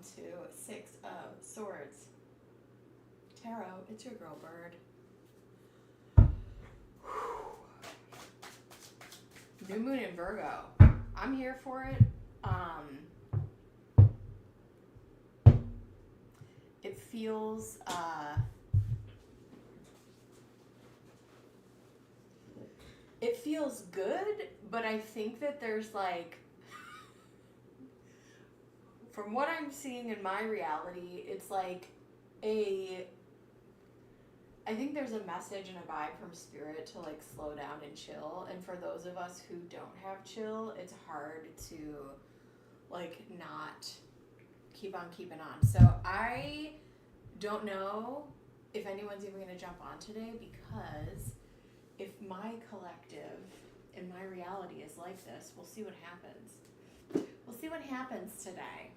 to 6 of Swords. Tarot, it's your girl Bird. New Moon in Virgo. I'm here for it. It feels good, but I think that there's like, from what I'm seeing in my reality, it's like I think there's a message and a vibe from spirit to like slow down and chill. And for those of us who don't have chill, it's hard to like not keep on keeping on. So I don't know if anyone's even going to jump on today, because if my collective and my reality is like this, we'll see what happens. We'll see what happens today.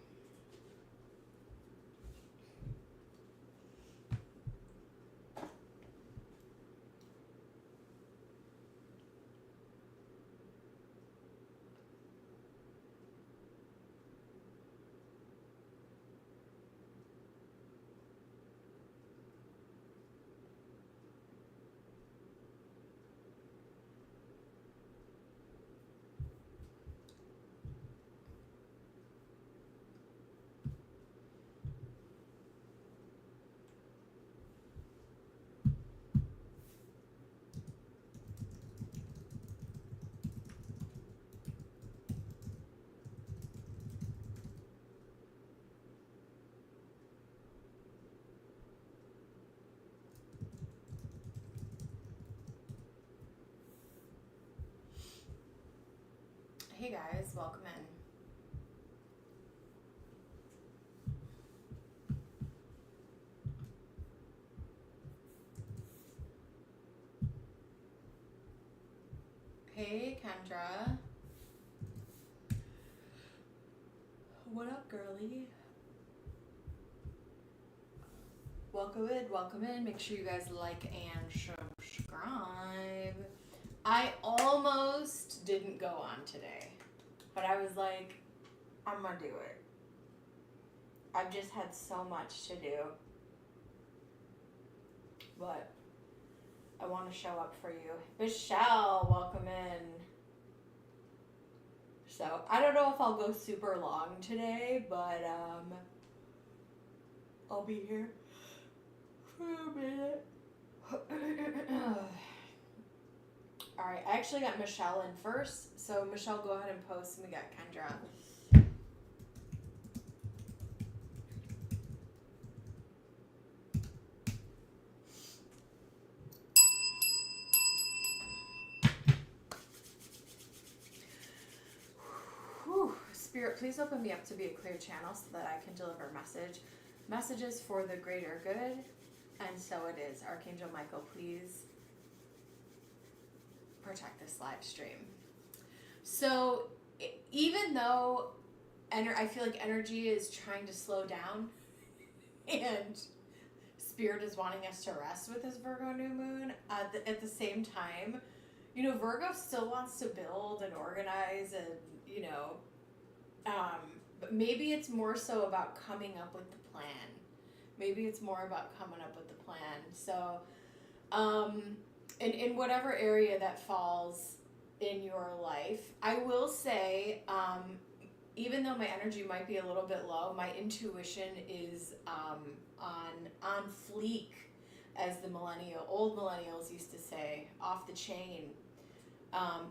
Hey guys, welcome in. Hey Kendra. What up, girly? Welcome in. Make sure you guys like and subscribe. I almost didn't go on today, but I was like, I'm gonna do it. I've just had so much to do, but I want to show up for you. Michelle, welcome in. So I don't know if I'll go super long today, but I'll be here for a minute. All right, I actually got Michelle in first. So Michelle, go ahead and post, and we got Kendra. Whew. Spirit, please open me up to be a clear channel so that I can deliver messages for the greater good. And so it is. Archangel Michael, please protect this live stream. So even though I feel like energy is trying to slow down and spirit is wanting us to rest with this Virgo new moon, at the same time, you know, Virgo still wants to build and organize and, you know, but maybe it's more so about coming up with the plan. Maybe it's more about coming up with the plan. So, in whatever area that falls in your life, I will say, even though my energy might be a little bit low, my intuition is on fleek, as the old millennials used to say, off the chain.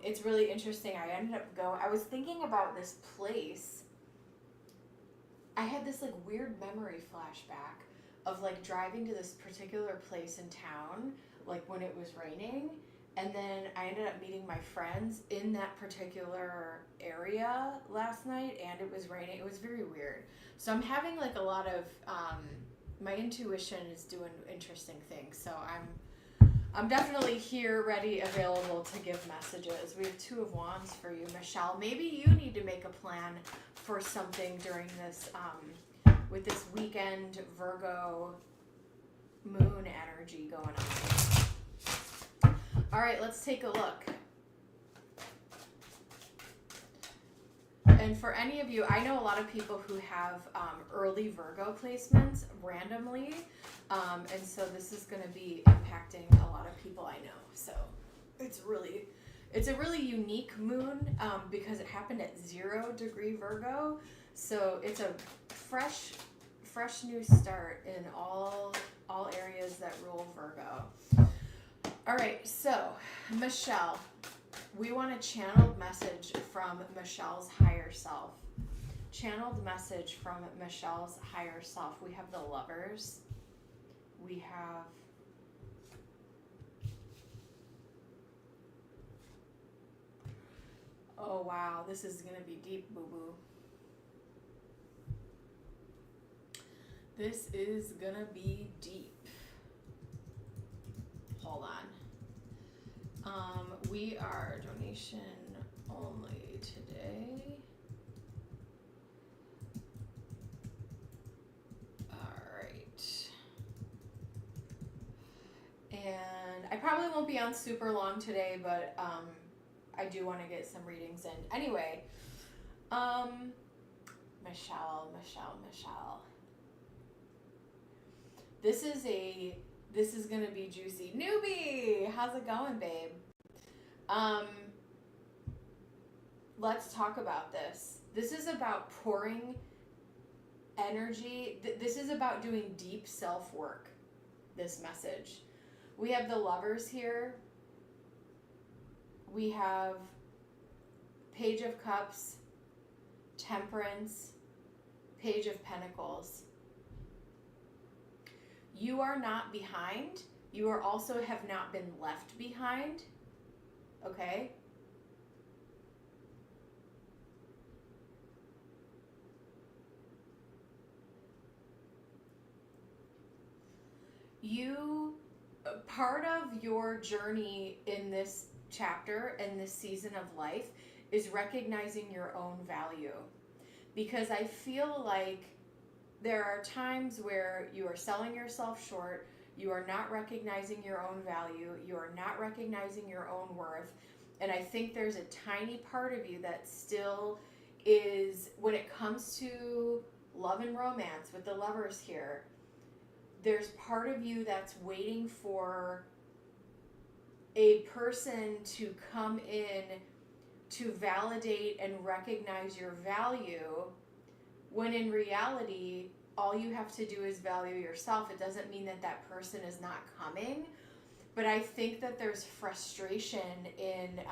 It's really interesting. I was thinking about this place. I had this like weird memory flashback of like driving to this particular place in town, like when it was raining, and then I ended up meeting my friends in that particular area last night, and it was raining. It was very weird. So I'm having like a lot of my intuition is doing interesting things. So I'm definitely here, ready, available to give messages. We have 2 of Wands for you, Michelle. Maybe you need to make a plan for something during this, with this weekend Virgo moon energy going on. All right, let's take a look. And for any of you, I know a lot of people who have early Virgo placements randomly. And so this is going to be impacting a lot of people I know. So it's a really unique moon because it happened at 0 degree Virgo. So it's a fresh new start in all areas that rule Virgo. All right, so Michelle, we want a channeled message from Michelle's higher self. Channeled message from Michelle's higher self. We have the Lovers. We have oh wow, this is gonna be deep, boo-boo. This is gonna be deep. Hold on. We are donation only today. Alright. And I probably won't be on super long today, but I do want to get some readings in. Anyway, Michelle. This is gonna be juicy. Newbie, how's it going, babe? Let's talk about this. This is about pouring energy. This is about doing deep self-work, this message. We have the Lovers here. We have Page of Cups, Temperance, Page of Pentacles. You are not behind. You are also have not been left behind. Okay? Part of your journey in this chapter and this season of life is recognizing your own value. Because I feel like there are times where you are selling yourself short, you are not recognizing your own value, you are not recognizing your own worth, and I think there's a tiny part of you that still is, when it comes to love and romance with the Lovers here, there's part of you that's waiting for a person to come in to validate and recognize your value, when in reality, all you have to do is value yourself. It doesn't mean that that person is not coming, but I think that there's frustration in,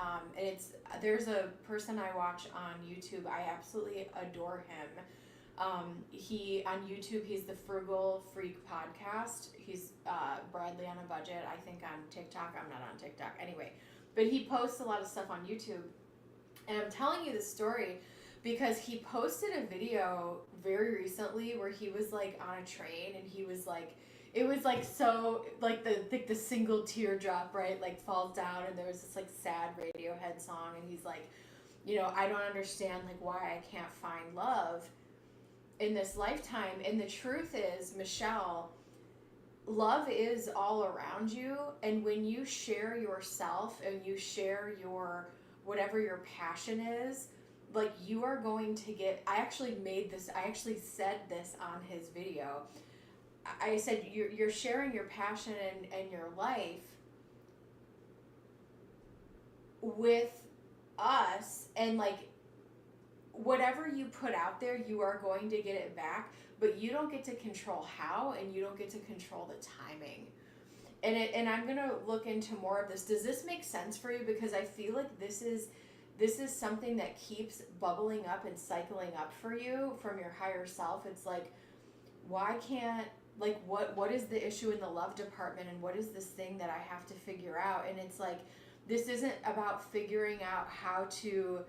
there's a person I watch on YouTube. I absolutely adore him. On YouTube, he's the Frugal Freak Podcast. He's Bradley on a Budget, I think, on TikTok. I'm not on TikTok. Anyway, but he posts a lot of stuff on YouTube. And I'm telling you this story because he posted a video very recently where he was like on a train and he was like, it was like so, like the single teardrop, right, like falls down, and there was this like sad Radiohead song, and he's like, you know, I don't understand like why I can't find love in this lifetime. And the truth is, Michelle, love is all around you, and when you share yourself and you share your whatever your passion is, like, you are going to get, I actually said this on his video. I said, you're sharing your passion and your life with us, and like, whatever you put out there, you are going to get it back, but you don't get to control how, and you don't get to control the timing. And I'm going to look into more of this. Does this make sense for you? Because I feel like this is something that keeps bubbling up and cycling up for you from your higher self. It's like, why can't, like, what is the issue in the love department, and what is this thing that I have to figure out? And it's like, this isn't about figuring out how to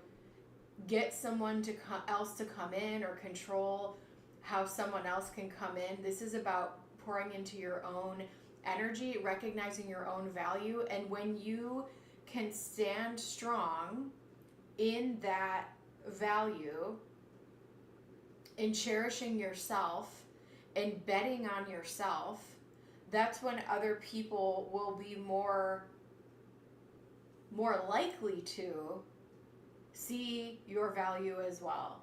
get someone else to come in or control how someone else can come in. This is about pouring into your own energy, recognizing your own value, and when you can stand strong in that value, in cherishing yourself and betting on yourself, that's when other people will be more likely to see your value as well.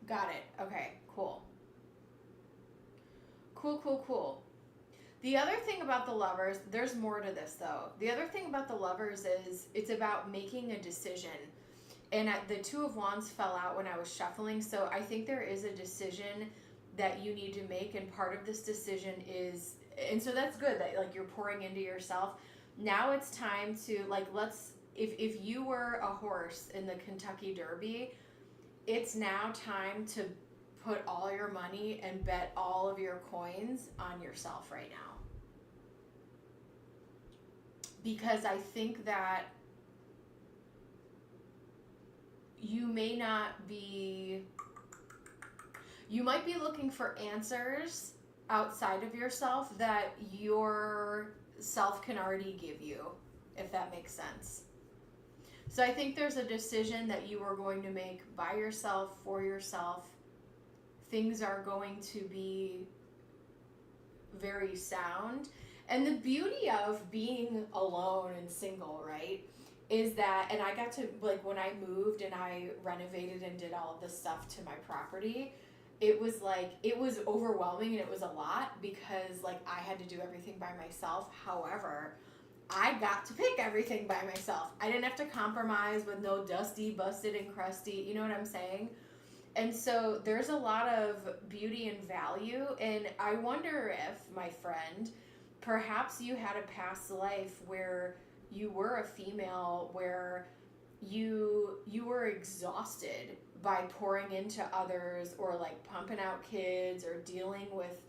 Got it. Okay, cool. Cool, cool, cool. The other thing about the Lovers, there's more to this though. The other thing about the Lovers is it's about making a decision. And the Two of Wands fell out when I was shuffling, so I think there is a decision that you need to make, and part of this decision is, and so that's good that like you're pouring into yourself. Now it's time to like, if you were a horse in the Kentucky Derby, it's now time to put all your money and bet all of your coins on yourself right now. Because I think that you may not be, you might be looking for answers outside of yourself that your self can already give you, if that makes sense. So I think there's a decision that you are going to make by yourself, for yourself. Things are going to be very sound. And the beauty of being alone and single, right, is that, and I got to, like, when I moved and I renovated and did all of this stuff to my property, it was like, it was overwhelming and it was a lot because, like, I had to do everything by myself. However, I got to pick everything by myself. I didn't have to compromise with no dusty, busted, and crusty, you know what I'm saying? And so there's a lot of beauty and value, and I wonder if, my friend, perhaps you had a past life where you were a female, where you were exhausted by pouring into others, or like pumping out kids, or dealing with,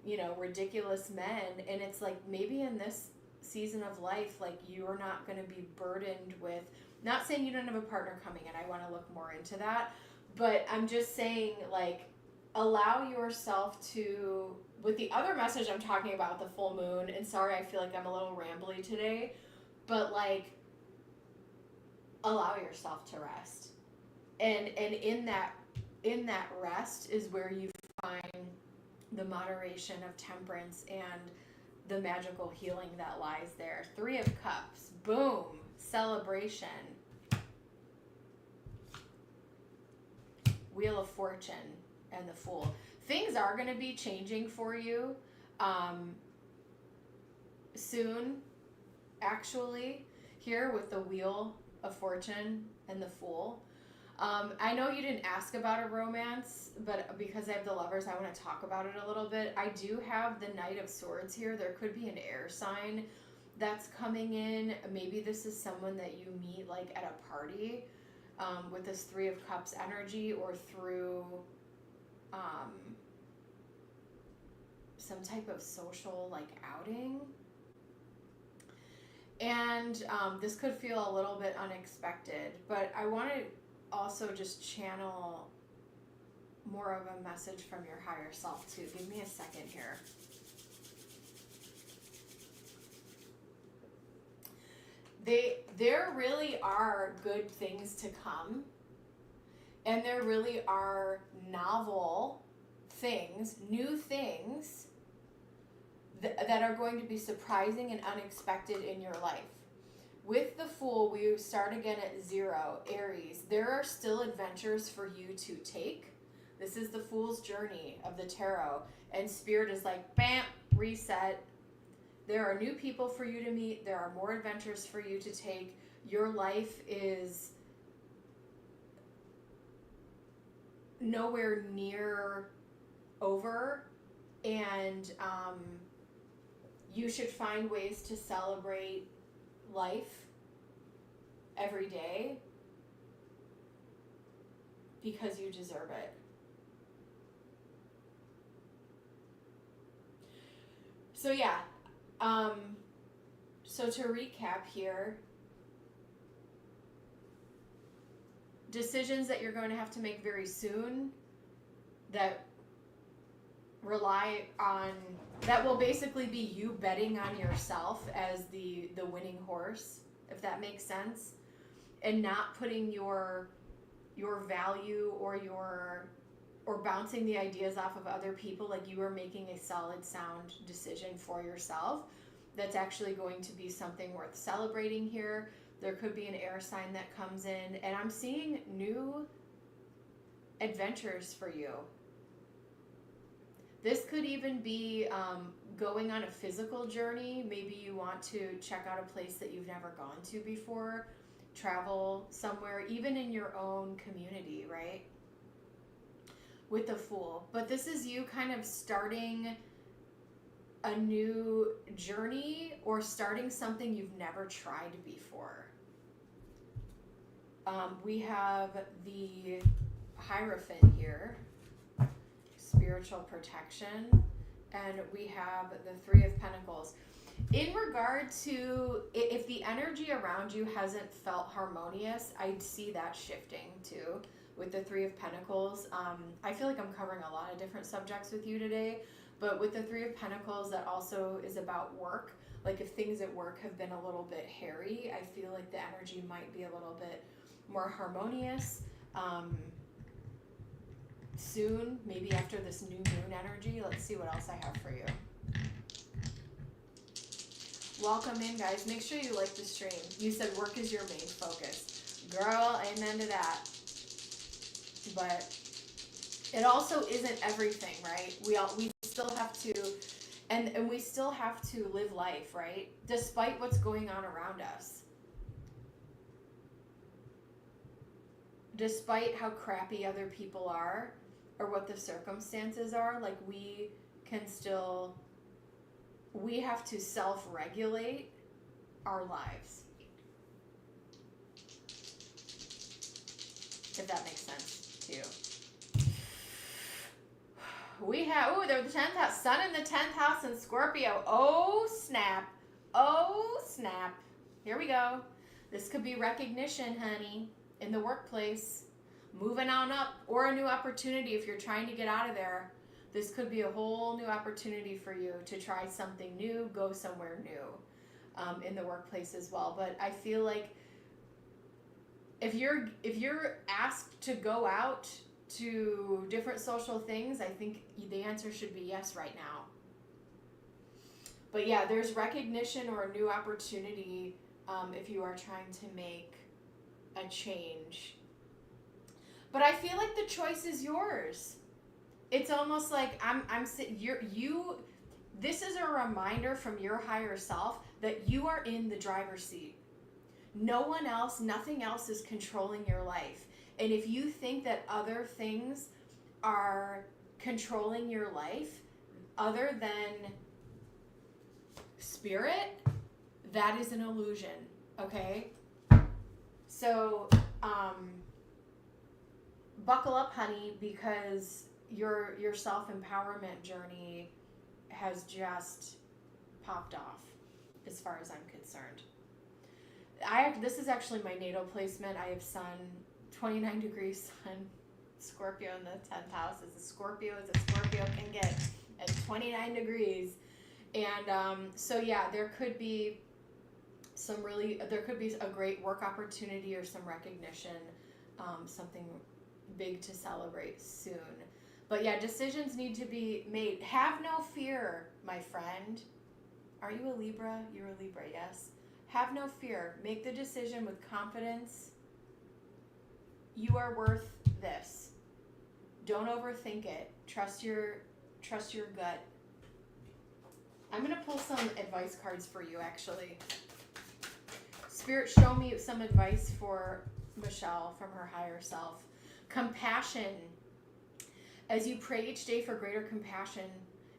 you know, ridiculous men. And it's like, maybe in this season of life, like, you're not going to be burdened with, not saying you don't have a partner coming in, I want to look more into that, but I'm just saying, like, allow yourself to, with the other message I'm talking about, the full moon, and sorry, I feel like I'm a little rambly today, but like, allow yourself to rest. And in that rest is where you find the moderation of temperance and the magical healing that lies there. 3 of Cups, boom, celebration. Wheel of Fortune and the Fool. Things are going to be changing for you soon, actually, here with the Wheel of Fortune and the Fool. I know you didn't ask about a romance, but because I have the Lovers, I want to talk about it a little bit. I do have the Knight of Swords here. There could be an air sign that's coming in. Maybe this is someone that you meet like at a party with this 3 of Cups energy, or through some type of social like outing. And this could feel a little bit unexpected, but I want to also just channel more of a message from your higher self too. Give me a second here. There really are good things to come, and there really are novel things, new things that are going to be surprising and unexpected in your life. With the Fool, we start again at 0, Aries. There are still adventures for you to take. This is the Fool's journey of the tarot, and Spirit is like, bam, reset. There are new people for you to meet. There are more adventures for you to take. Your life is nowhere near over, and you should find ways to celebrate life every day because you deserve it. So yeah, so to recap here, decisions that you're going to have to make very soon that rely on, that will basically be you betting on yourself as the winning horse, if that makes sense, and not putting your value or your or bouncing the ideas off of other people, like you are making a solid, sound decision for yourself. That's actually going to be something worth celebrating here. There could be an air sign that comes in, and I'm seeing new adventures for you. This could even be going on a physical journey. Maybe you want to check out a place that you've never gone to before, travel somewhere, even in your own community, right? With the Fool. But this is you kind of starting a new journey or starting something you've never tried before. We have the Hierophant here, spiritual protection, and we have the Three of Pentacles. In regard to if the energy around you hasn't felt harmonious, I'd see that shifting too with the Three of Pentacles. I feel like I'm covering a lot of different subjects with you today, but with the Three of Pentacles, that also is about work. Like if things at work have been a little bit hairy, I feel like the energy might be a little bit more harmonious. Soon, maybe after this new moon energy. Let's see what else I have for you. Welcome in, guys. Make sure you like the stream. You said work is your main focus. Girl, amen to that. But it also isn't everything, right? We still have to, and we still have to live life, right? Despite what's going on around us. Despite how crappy other people are, or what the circumstances are, like we have to self-regulate our lives. If that makes sense to you. We have, they're the 10th house, Sun in the 10th house in Scorpio. Oh, snap. Oh, snap. Here we go. This could be recognition, honey, in the workplace. Moving on up, or a new opportunity if you're trying to get out of there. This could be a whole new opportunity for you to try something new, go somewhere new in the workplace as well. But I feel like if you're asked to go out to different social things, I think the answer should be yes right now. But yeah, there's recognition or a new opportunity if you are trying to make a change. But I feel like the choice is yours. It's almost like this is a reminder from your higher self that you are in the driver's seat. No one else, nothing else is controlling your life. And if you think that other things are controlling your life other than spirit, that is an illusion, okay? So, buckle up, honey, because your self-empowerment journey has just popped off as far as I'm concerned. This is actually my natal placement. I have Sun, 29 degrees Sun, Scorpio in the 10th house. As a Scorpio can get at 29 degrees. And so yeah, there could be a great work opportunity or some recognition, something big to celebrate soon. But yeah, decisions need to be made. Have no fear, my friend. Are you a Libra? You're a Libra, yes. Have no fear. Make the decision with confidence. You are worth this. Don't overthink it. Trust your gut. I'm going to pull some advice cards for you, actually. Spirit, show me some advice for Michelle from her higher self. Compassion. As you pray each day for greater compassion,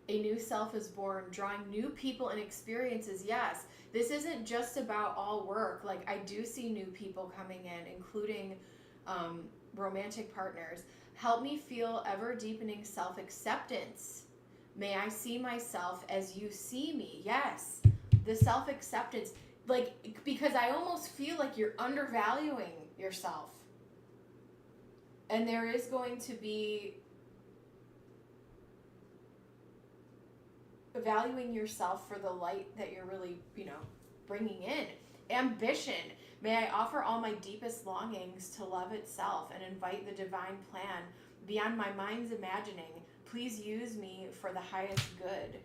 a new self is born, drawing new people and experiences. Yes, this isn't just about all work. Like, I do see new people coming in, including romantic partners. Help me feel ever deepening self-acceptance. May I see myself as you see me. Yes, the self-acceptance. Like, because I almost feel like you're undervaluing yourself. And there is going to be valuing yourself for the light that you're really, bringing in. Ambition. May I offer all my deepest longings to love itself and invite the divine plan beyond my mind's imagining. Please use me for the highest good.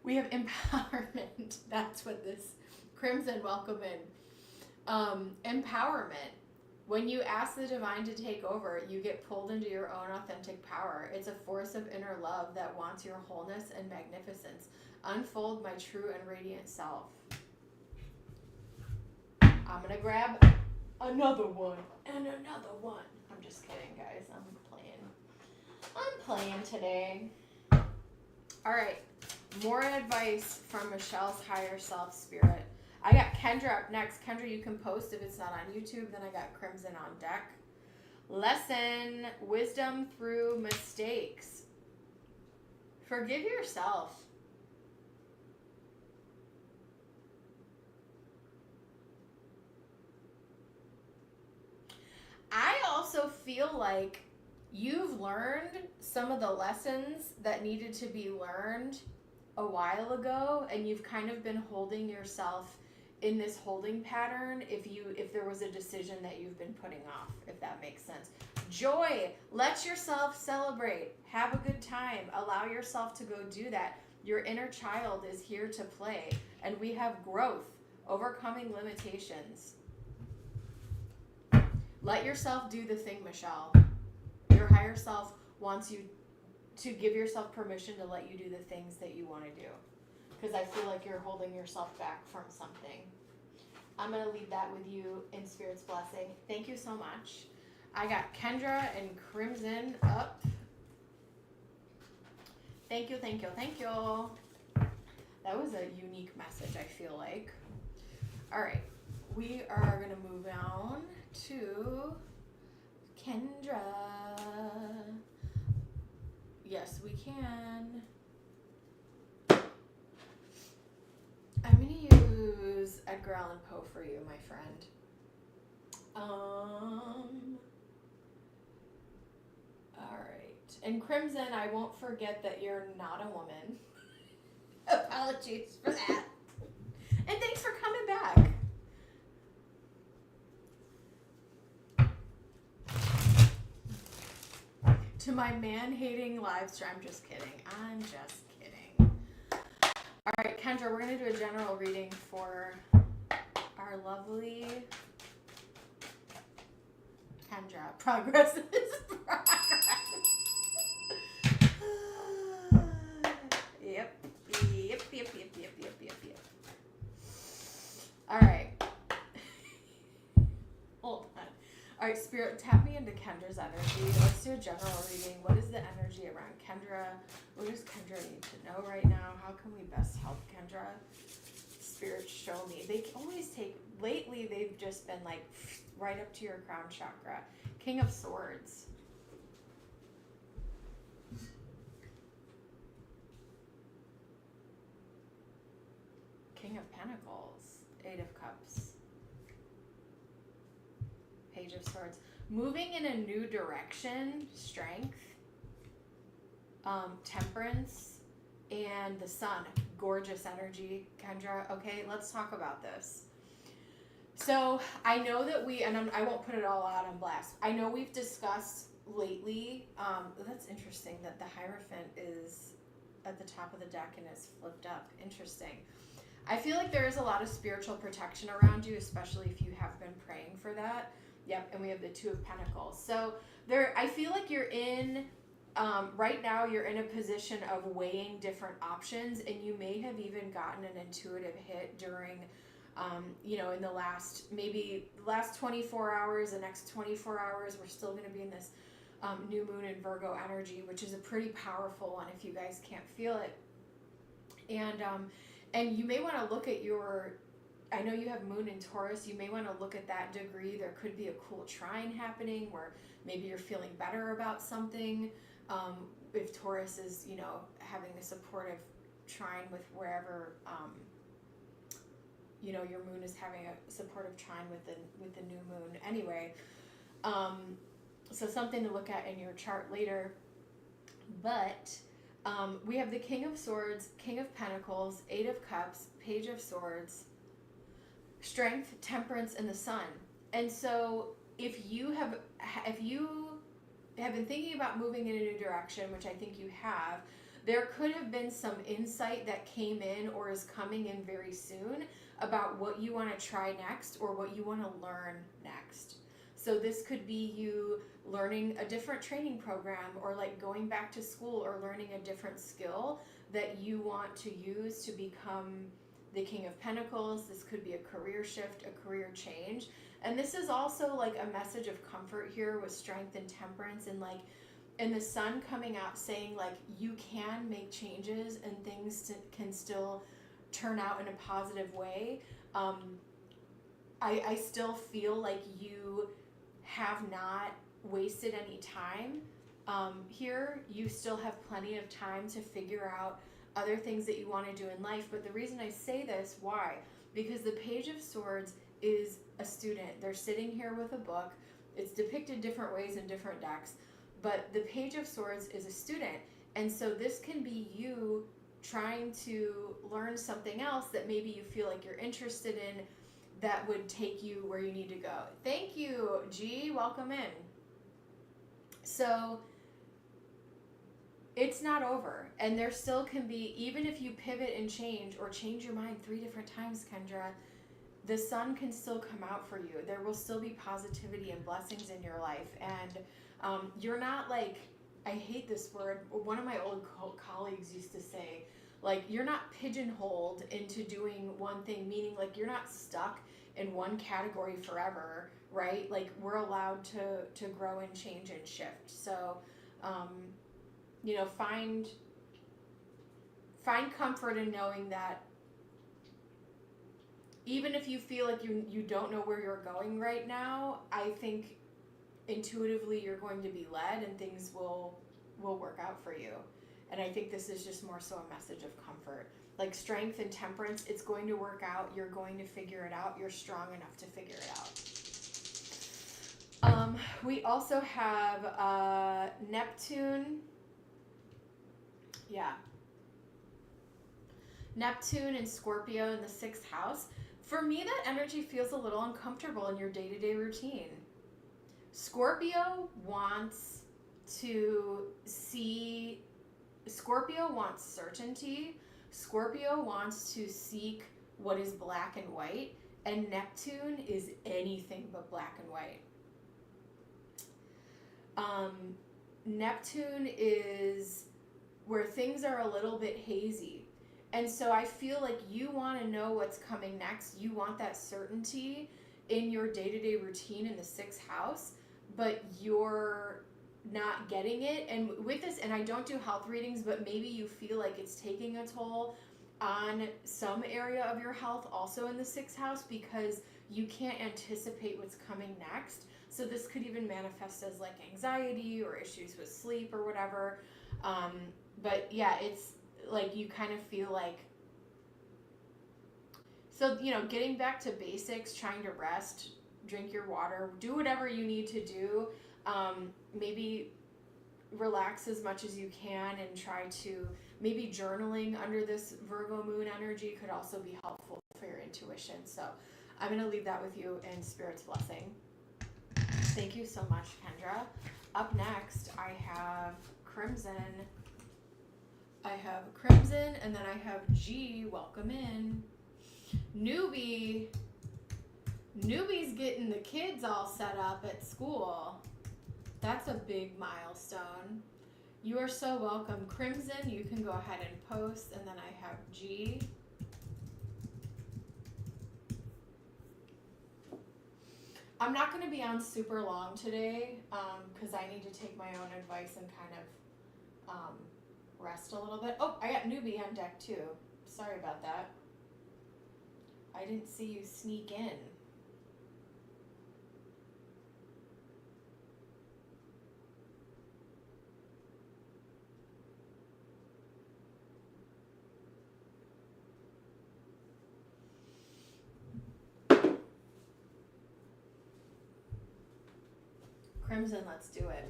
We have empowerment. That's what this Crimson, welcome in. Empowerment. When you ask the divine to take over, you get pulled into your own authentic power. It's a force of inner love that wants your wholeness and magnificence. Unfold my true and radiant self. I'm going to grab another one and another one. I'm just kidding, guys. I'm playing today. All right. More advice from Michelle's higher self spirit. I got Kendra up next. Kendra, you can post if it's not on YouTube. Then I got Crimson on deck. Lesson, wisdom through mistakes. Forgive yourself. I also feel like you've learned some of the lessons that needed to be learned a while ago, and you've kind of been holding yourself in this holding pattern if there was a decision that you've been putting off, if that makes sense. Joy, let yourself celebrate, have a good time, allow yourself to go do that. Your inner child is here to play, and we have growth, overcoming limitations. Let yourself do the thing, Michelle. Your higher self wants you to give yourself permission to let you do the things that you want to do. Because I feel like you're holding yourself back from something. I'm going to leave that with you in Spirit's blessing. Thank you so much. I got Kendra and Crimson up. Thank you, thank you, thank you. That was a unique message, I feel like. All right. We are going to move on to Kendra. Yes, we can. I'm going to use Edgar Allan Poe for you, my friend. All right. And Crimson, I won't forget that you're not a woman. Apologies for that. And thanks for coming back. To my man-hating live stream, I'm just kidding. All right, Kendra, we're going to do a general reading for our lovely Kendra. Progress is progress. Yep. All right. Hold on. All right, Spirit, tap me into Kendra's energy. Let's do a general reading. What is the energy around Kendra? What does Kendra need to know right now? How can we best help Kendra? Spirit, show me. They always take, lately they've just been like right up to your crown chakra. King of Swords. King of Pentacles. Eight of Cups. Page of Swords. Moving in a new direction. Strength. Temperance. And the Sun. Gorgeous energy, Kendra. Okay, let's talk about this. So I know that I won't put it all out on blast. I know we've discussed lately, that's interesting that the Hierophant is at the top of the deck and is flipped up. Interesting. I feel like there is a lot of spiritual protection around you, especially if you have been praying for that. Yep, and we have the Two of Pentacles. So I feel like you're in, right now you're in a position of weighing different options, and you may have even gotten an intuitive hit during, in the last 24 hours, the next 24 hours, we're still going to be in this new moon in Virgo energy, which is a pretty powerful one if you guys can't feel it. And you may want to look at I know you have moon in Taurus, you may want to look at that degree. There could be a cool trine happening where maybe you're feeling better about something. If Taurus is, having a supportive trine with wherever, your moon is having a supportive trine with the new moon. Anyway, so something to look at in your chart later. But we have the King of Swords, King of Pentacles, Eight of Cups, Page of Swords, Strength, Temperance, and the Sun. And so if have been thinking about moving in a new direction, which I think you have, there could have been some insight that came in or is coming in very soon about what you want to try next or what you want to learn next. So this could be you learning a different training program, or like going back to school or learning a different skill that you want to use to become the King of Pentacles. This could be a career shift, a career change. And this is also like a message of comfort here with Strength and Temperance, and like, and the Sun coming out saying like you can make changes and things can still turn out in a positive way. I still feel like you have not wasted any time here. You still have plenty of time to figure out other things that you want to do in life. But the reason I say this, why? Because the Page of Swords is a student. They're sitting here with a book. It's depicted different ways in different decks, but the Page of Swords is a student. And so this can be you trying to learn something else that maybe you feel like you're interested in that would take you where you need to go. Thank you, G. Welcome in. So it's not over, and there still can be, even if you pivot and change or change your mind 3 different times, Kendra, the Sun can still come out for you. There will still be positivity and blessings in your life. And you're not like, I hate this word. One of my old colleagues used to say, like, you're not pigeonholed into doing one thing, meaning like you're not stuck in one category forever, right? Like, we're allowed to grow and change and shift. So, you know, find comfort in knowing that even if you feel like you don't know where you're going right now, I think intuitively you're going to be led and things will work out for you. And I think this is just more so a message of comfort. Like Strength and Temperance, it's going to work out. You're going to figure it out. You're strong enough to figure it out. We also have Neptune. Yeah. Neptune and Scorpio in the 6th house. For me, that energy feels a little uncomfortable in your day-to-day routine. Scorpio wants certainty. Scorpio wants to seek what is black and white, and Neptune is anything but black and white. Neptune is where things are a little bit hazy. And so I feel like you want to know what's coming next. You want that certainty in your day-to-day routine in the 6th house, but you're not getting it. And with this, and I don't do health readings, but maybe you feel like it's taking a toll on some area of your health also in the 6th house, because you can't anticipate what's coming next. So this could even manifest as like anxiety or issues with sleep or whatever. But yeah, it's like you kind of feel like, so, you know, getting back to basics, trying to rest, drink your water, do whatever you need to do. Maybe relax as much as you can, and try to, maybe journaling under this Virgo moon energy could also be helpful for your intuition. So I'm going to leave that with you in Spirit's blessing. Thank you so much, Kendra. Up next, I have Crimson. And then I have G. Welcome in. Newbie's getting the kids all set up at school. That's a big milestone. You are so welcome. Crimson, you can go ahead and post. And then I have G. I'm not going to be on super long today because I need to take my own advice and kind of rest a little bit. Oh, I got Newbie on deck too. Sorry about that. I didn't see you sneak in. Crimson, let's do it.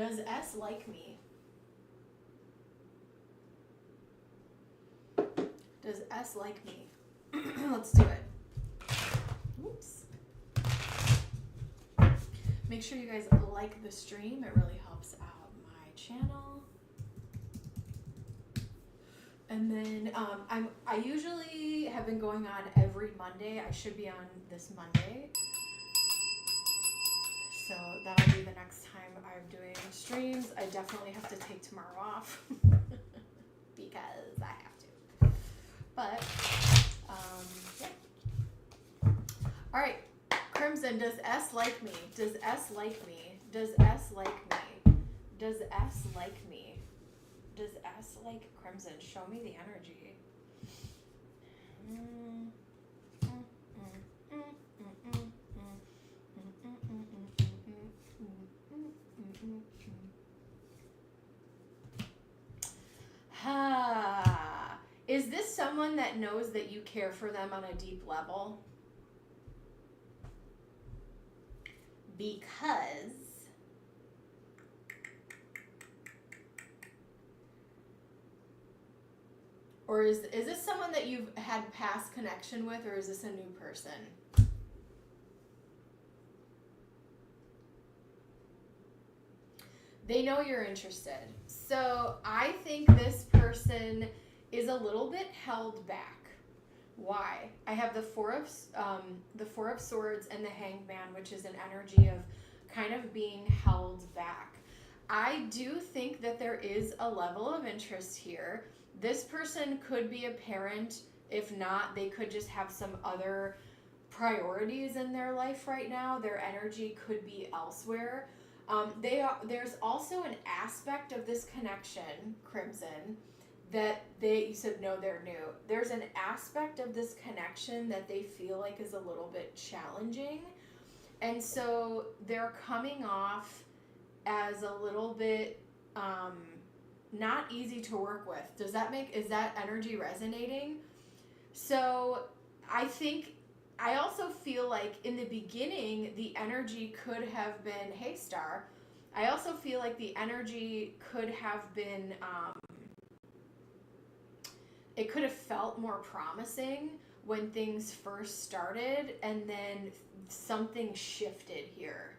Does S like me? Does S like me? Let's do it. Oops. Make sure you guys like the stream. It really helps out my channel. And then I usually have been going on every Monday. I should be on this Monday. So that'll be the next time I'm doing streams. I definitely have to take tomorrow off because I have to. But, yeah. All right. Crimson, does S like me? Does S like me? Does S like me? Does S like me? Does S like Crimson? Show me the energy. Is this someone that knows that you care for them on a deep level? Because or is this someone that you've had past connection with, or is this a new person? They know you're interested. So I think this person is a little bit held back. Why? I have the Four of Swords and the Hanged Man, which is an energy of kind of being held back. I do think that there is a level of interest here. This person could be a parent. If not, they could just have some other priorities in their life right now. Their energy could be elsewhere. There's also an aspect of this connection, Crimson, that you said no, they're new. There's an aspect of this connection that they feel like is a little bit challenging. And so they're coming off as a little bit not easy to work with. Is that energy resonating? So I also feel like in the beginning, the energy could have been, hey Star, I also feel like the energy could have been, it could have felt more promising when things first started, and then something shifted here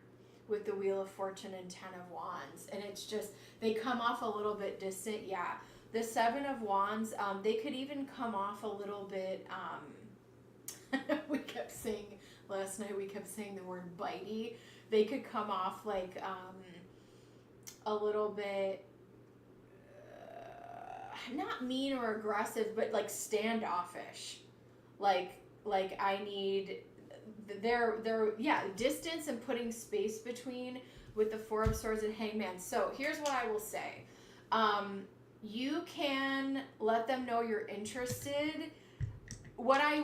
with the Wheel of Fortune and Ten of Wands. And it's just, they come off a little bit distant. Yeah. The Seven of Wands, they could even come off a little bit, last night we kept saying the word bitey. They could come off like a little bit, not mean or aggressive, but like standoffish. Like I need distance and putting space between with the Four of Swords and Hangman. So here's what I will say. You can let them know you're interested. What I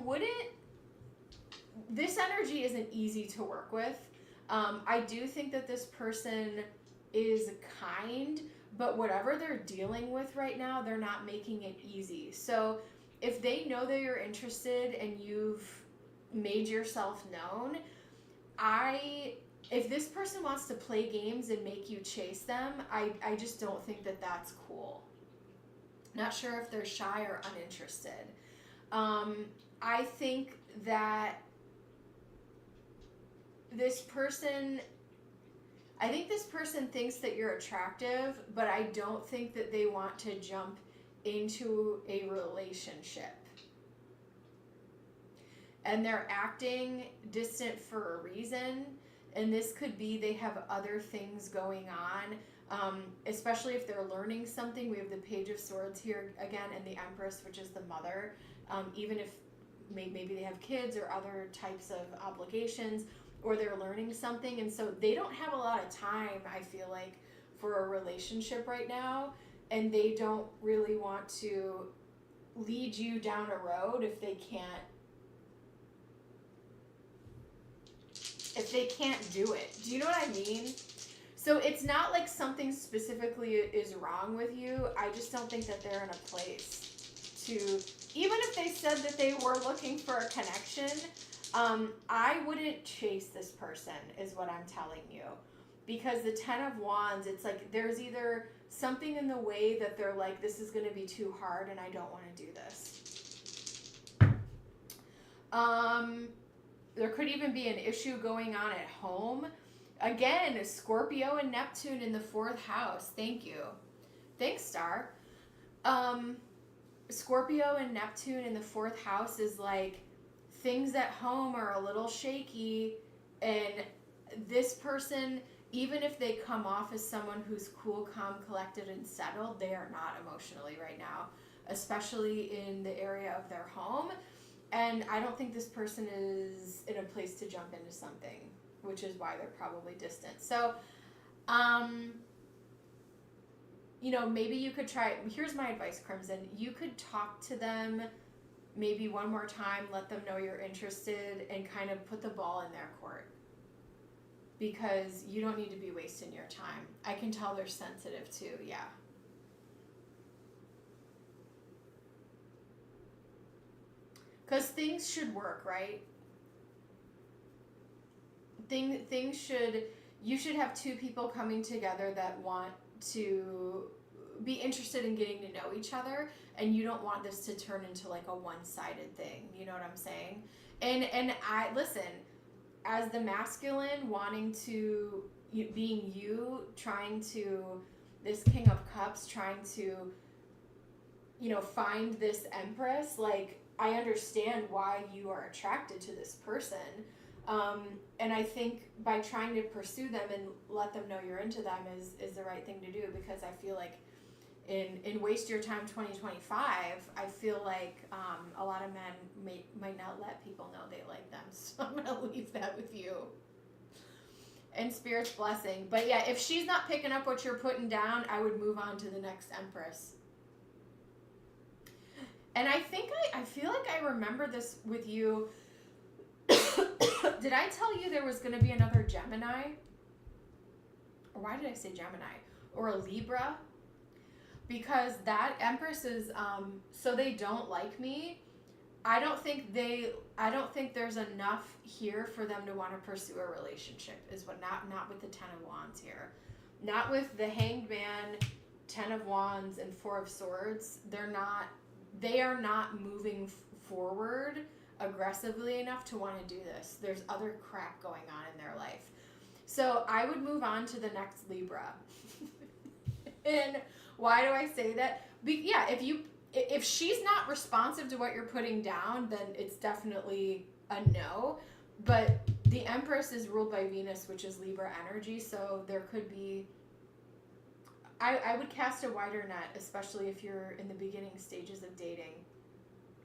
wouldn't, this energy isn't easy to work with. I do think that this person is kind, but whatever they're dealing with right now, they're not making it easy. So if they know that you're interested and you've made yourself known, if this person wants to play games and make you chase them, I just don't think that that's cool. Not sure if they're shy or uninterested. I think that this person thinks that you're attractive, but I don't think that they want to jump into a relationship. And they're acting distant for a reason. And this could be they have other things going on, especially if they're learning something. We have the Page of Swords here again, and the Empress, which is the mother. Even if maybe they have kids or other types of obligations, or they're learning something. And so they don't have a lot of time, I feel like, for a relationship right now. And they don't really want to lead you down a road if they can't do it. Do you know what I mean? So it's not like something specifically is wrong with you. I just don't think that they're in a place to, even if they said that they were looking for a connection, I wouldn't chase this person is what I'm telling you. because the Ten of Wands, it's like there's either something in the way that they're like, this is going to be too hard and I don't want to do this. There could even be an issue going on at home. Again, Scorpio and Neptune in the 4th house. Thank you. Thanks, Star. Scorpio and Neptune in the 4th house is like things at home are a little shaky, and this person, even if they come off as someone who's cool, calm, collected, and settled, they are not emotionally right now, especially in the area of their home. And I don't think this person is in a place to jump into something, which is why they're probably distant. So, you know, maybe you could try, here's my advice, Crimson. You could talk to them maybe one more time, let them know you're interested, and kind of put the ball in their court. Because you don't need to be wasting your time. I can tell they're sensitive too, yeah. Because things should work, right? Things should, you should have two people coming together that want to be interested in getting to know each other, and you don't want this to turn into like a one-sided thing. You know what I'm saying? And I, listen, as the masculine wanting to, being you, trying to, this King of Cups, trying to, you know, find this Empress, like, I understand why you are attracted to this person. And I think by trying to pursue them and let them know you're into them is the right thing to do, because I feel like in Waste Your Time 2025, I feel like a lot of men might not let people know they like them. So I'm going to leave that with you. And Spirit's blessing. But yeah, if she's not picking up what you're putting down, I would move on to the next Empress. And I think I feel like I remember this with you. Did I tell you there was going to be another Gemini? Or why did I say Gemini? Or a Libra? Because that Empress is, so they don't like me. I don't think there's enough here for them to want to pursue a relationship, is what, not with the Ten of Wands here. Not with the Hanged Man, Ten of Wands, and Four of Swords. They are not moving forward aggressively enough to want to do this. There's other crap going on in their life. So I would move on to the next Libra. And why do I say that? Yeah, if she's not responsive to what you're putting down, then it's definitely a no. But the Empress is ruled by Venus, which is Libra energy, so there could be, I would cast a wider net, especially if you're in the beginning stages of dating.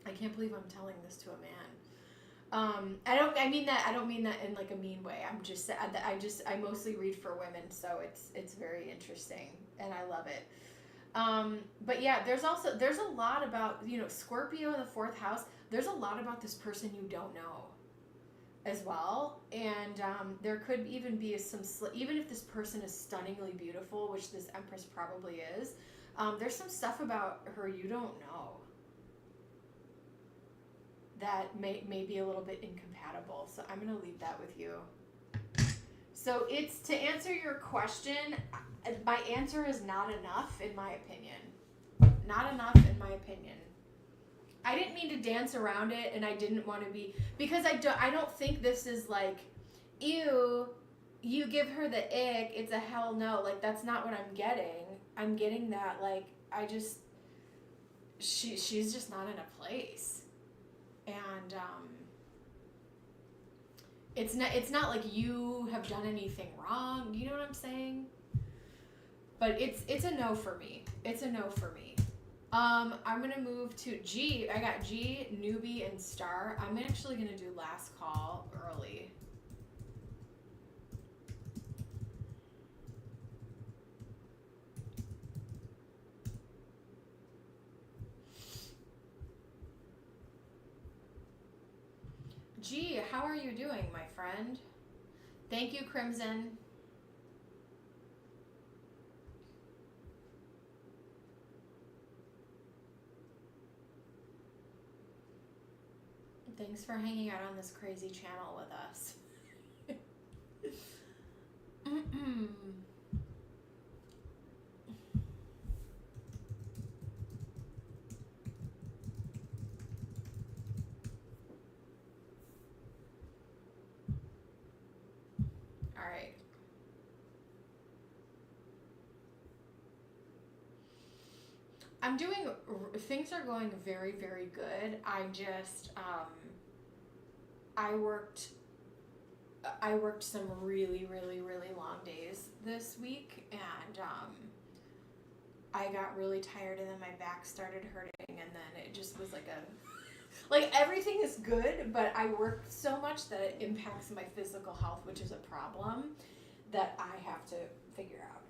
I can't believe I'm telling this to a man. I don't mean that in like a mean way. I mostly read for women, so it's very interesting and I love it. But yeah, there's a lot about, you know, Scorpio in the 4th house. There's a lot about this person you don't know as well. And there could even be even if this person is stunningly beautiful, which this Empress probably is, there's some stuff about her you don't know that may be a little bit incompatible. So I'm going to leave that with you. So it's, to answer your question, my answer is not enough in my opinion. Not enough in my opinion. I didn't mean to dance around it, and I didn't want to be, because I don't think this is like, ew, you give her the ick, it's a hell no. Like, that's not what I'm getting. I'm getting that, like, she's just not in a place. And it's not like you have done anything wrong. You know what I'm saying? But it's a no for me. It's a no for me. I'm gonna move to G. I got G, Newbie, and Star. I'm actually gonna do last call early. G, how are you doing, my friend? Thank you, Crimson. Thanks for hanging out on this crazy channel with us. things are going very, very good. I worked some really, really, really long days this week, and I got really tired, and then my back started hurting, and then it just was like everything is good, but I worked so much that it impacts my physical health, which is a problem that I have to figure out.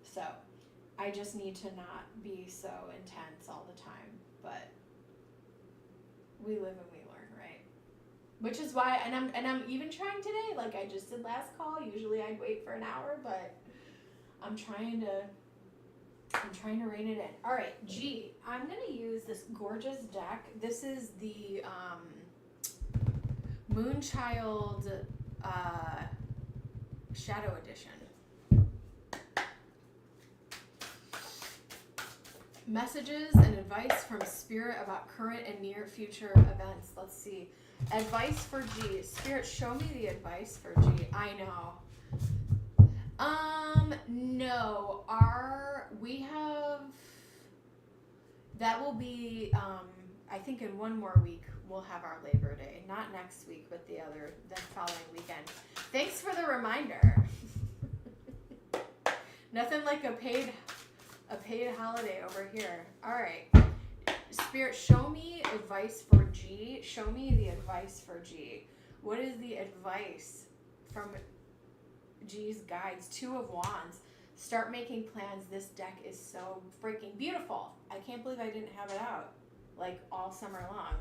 So I just need to not be so intense all the time, but we live and we learn, right? Which is why, and I'm even trying today, like I just did last call. Usually I'd wait for an hour, but I'm trying to rein it in. All right, G, I'm gonna use this gorgeous deck. This is the Moonchild Shadow Edition. Messages and advice from Spirit about current and near future events. Let's see. Advice for G. Spirit, show me the advice for G. I know. No. That will be, I think in one more week we'll have our Labor Day. Not next week, but the following weekend. Thanks for the reminder. Nothing like a paid holiday over here. All right. Spirit, show me advice for G. Show me the advice for G. What is the advice from G's guides? Two of Wands. Start making plans. This deck is so freaking beautiful. I can't believe I didn't have it out like all summer long.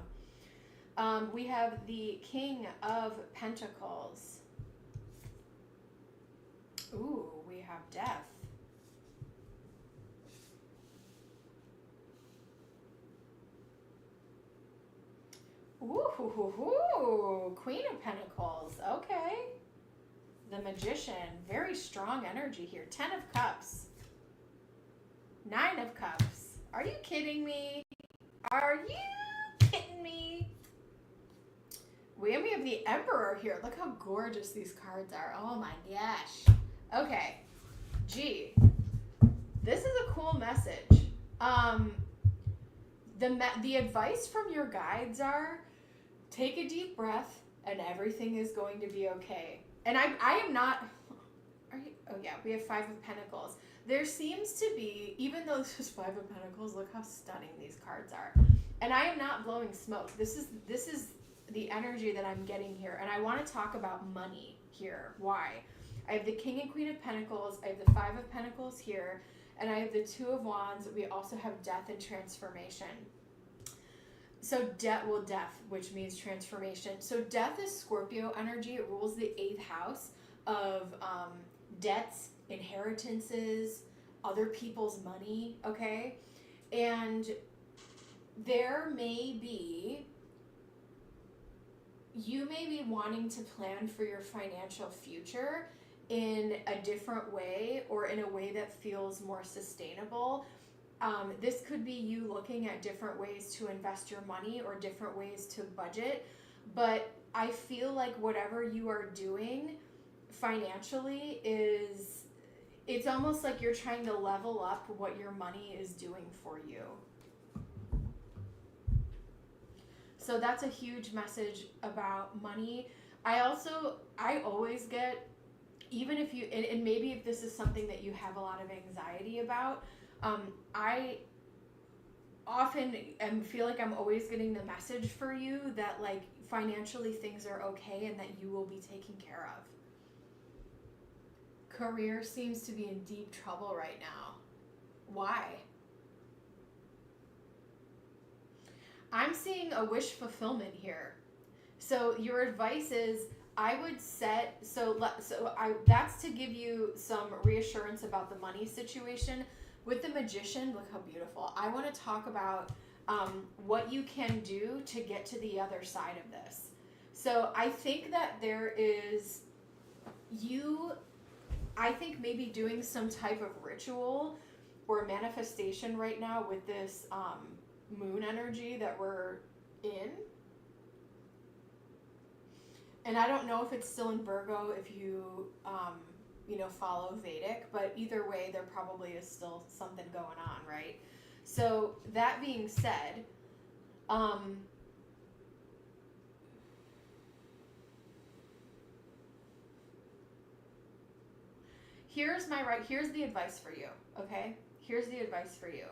We have the King of Pentacles. Ooh, we have Death. Ooh, Queen of Pentacles. Okay. The Magician. Very strong energy here. 10 of Cups. 9 of Cups. Are you kidding me? Are you kidding me? We have the Emperor here. Look how gorgeous these cards are. Oh my gosh. Okay. G. This is a cool message. The advice from your guides are, take a deep breath and everything is going to be okay. And I am not, oh yeah, we have 5 of Pentacles. There seems to be, even though this is 5 of Pentacles, look how stunning these cards are. And I am not blowing smoke. This is the energy that I'm getting here. And I want to talk about money here. Why? I have the King and Queen of Pentacles. I have the 5 of Pentacles here. And I have the 2 of Wands. We also have Death and Transformation. So death, which means transformation. So Death is Scorpio energy. It rules the 8th house of debts, inheritances, other people's money, okay? And you may be wanting to plan for your financial future in a different way, or in a way that feels more sustainable. This could be you looking at different ways to invest your money or different ways to budget. But I feel like whatever you are doing financially it's almost like you're trying to level up what your money is doing for you. So that's a huge message about money. I always get, even if you, and maybe if this is something that you have a lot of anxiety about, I often feel like I'm always getting the message for you that like financially things are okay and that you will be taken care of. Career seems to be in deep trouble right now. Why? I'm seeing a wish fulfillment here. So your advice is, I would set, that's to give you some reassurance about the money situation. With the Magician, look how beautiful. I want to talk about what you can do to get to the other side of this. So I think that I think maybe doing some type of ritual or manifestation right now with this moon energy that we're in. And I don't know if it's still in Virgo, if you follow Vedic, but either way, there probably is still something going on, right? So that being said, here's the advice for you, okay? Here's the advice for you.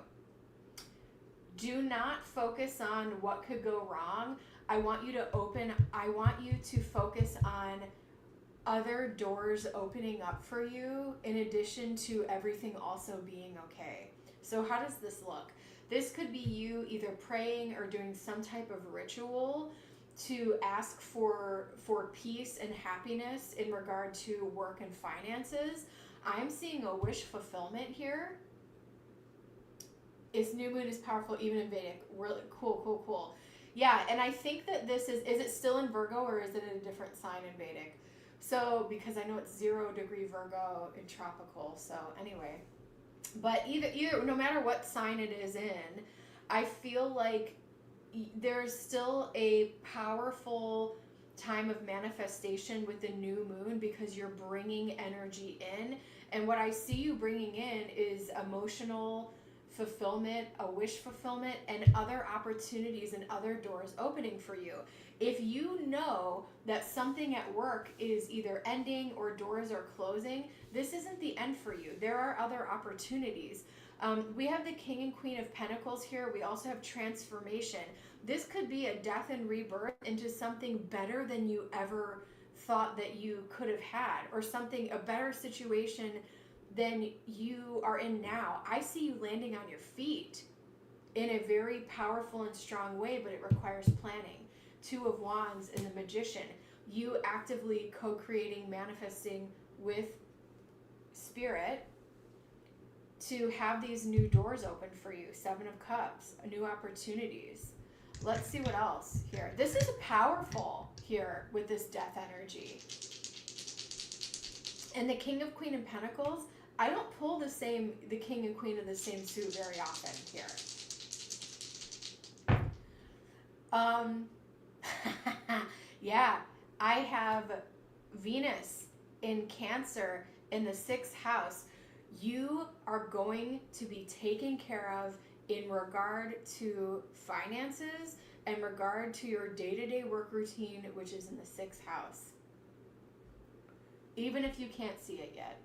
Do not focus on what could go wrong. I want you to focus on other doors opening up for you in addition to everything also being okay. So how does this look? This could be you either praying or doing some type of ritual to ask for peace and happiness in regard to work and finances. I'm seeing a wish fulfillment here. Its new moon is powerful even in Vedic. Really cool. Yeah, and I think that this is it still in Virgo or is it in a different sign in Vedic? So, because I know it's 0 degree Virgo in tropical, so anyway. But either no matter what sign it is in, I feel like there's still a powerful time of manifestation with the new moon because you're bringing energy in. And what I see you bringing in is emotional fulfillment, a wish fulfillment, and other opportunities and other doors opening for you. If you know that something at work is either ending or doors are closing, this isn't the end for you. There are other opportunities. We have the King and Queen of Pentacles here. We also have transformation. This could be a death and rebirth into something better than you ever thought that you could have had, or a better situation than you are in now. I see you landing on your feet in a very powerful and strong way, but it requires planning. 2 of Wands and the Magician. You actively co-creating, manifesting with Spirit to have these new doors open for you. 7 of Cups, new opportunities. Let's see what else here. This is powerful here with this death energy. And the King of Queen of Pentacles, I don't pull the King and Queen of the same suit very often here. Yeah, I have Venus in Cancer in the 6th house. You are going to be taken care of in regard to finances and regard to your day-to-day work routine, which is in the 6th house. Even if you can't see it yet.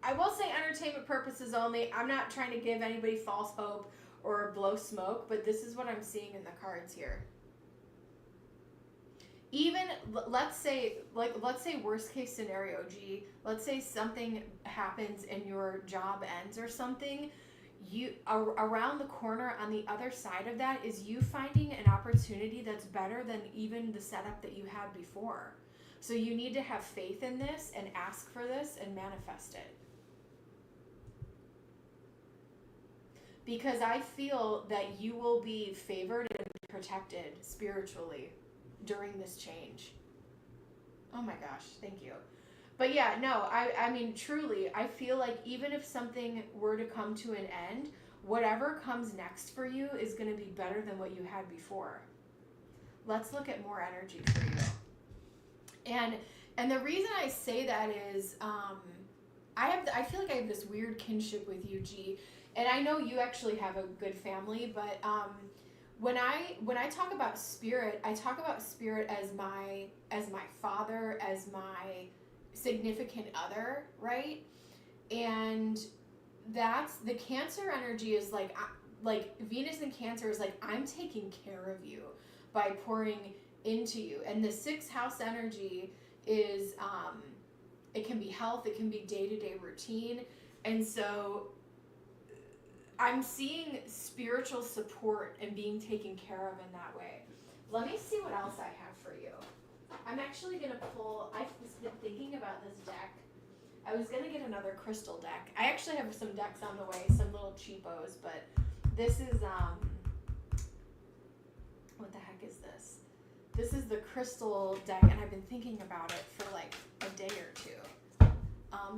I will say entertainment purposes only. I'm not trying to give anybody false hope or blow smoke, but this is what I'm seeing in the cards here. Even let's say worst case scenario, G. Let's say something happens and your job ends or something. You around the corner on the other side of that is you finding an opportunity that's better than even the setup that you had before. So you need to have faith in this and ask for this and manifest it. Because I feel that you will be favored and protected spiritually during this change. Oh my gosh, thank you. But yeah, no, I mean, truly, I feel like even if something were to come to an end, whatever comes next for you is going to be better than what you had before. Let's look at more energy for you. And the reason I say that is, I feel like I have this weird kinship with you, G. And I know you actually have a good family, but when I talk about spirit, I talk about spirit as my father, as my significant other, right? And that's the Cancer energy is like Venus in Cancer is like, I'm taking care of you by pouring into you. And the 6th house energy is it can be health, it can be day-to-day routine. And so I'm seeing spiritual support and being taken care of in that way. Let me see what else I have for you. I'm actually going to pull, I've been thinking about this deck. I was going to get another crystal deck. I actually have some decks on the way, some little cheapos, but this is, what the heck is this? This is the crystal deck, and I've been thinking about it for like a day or 2.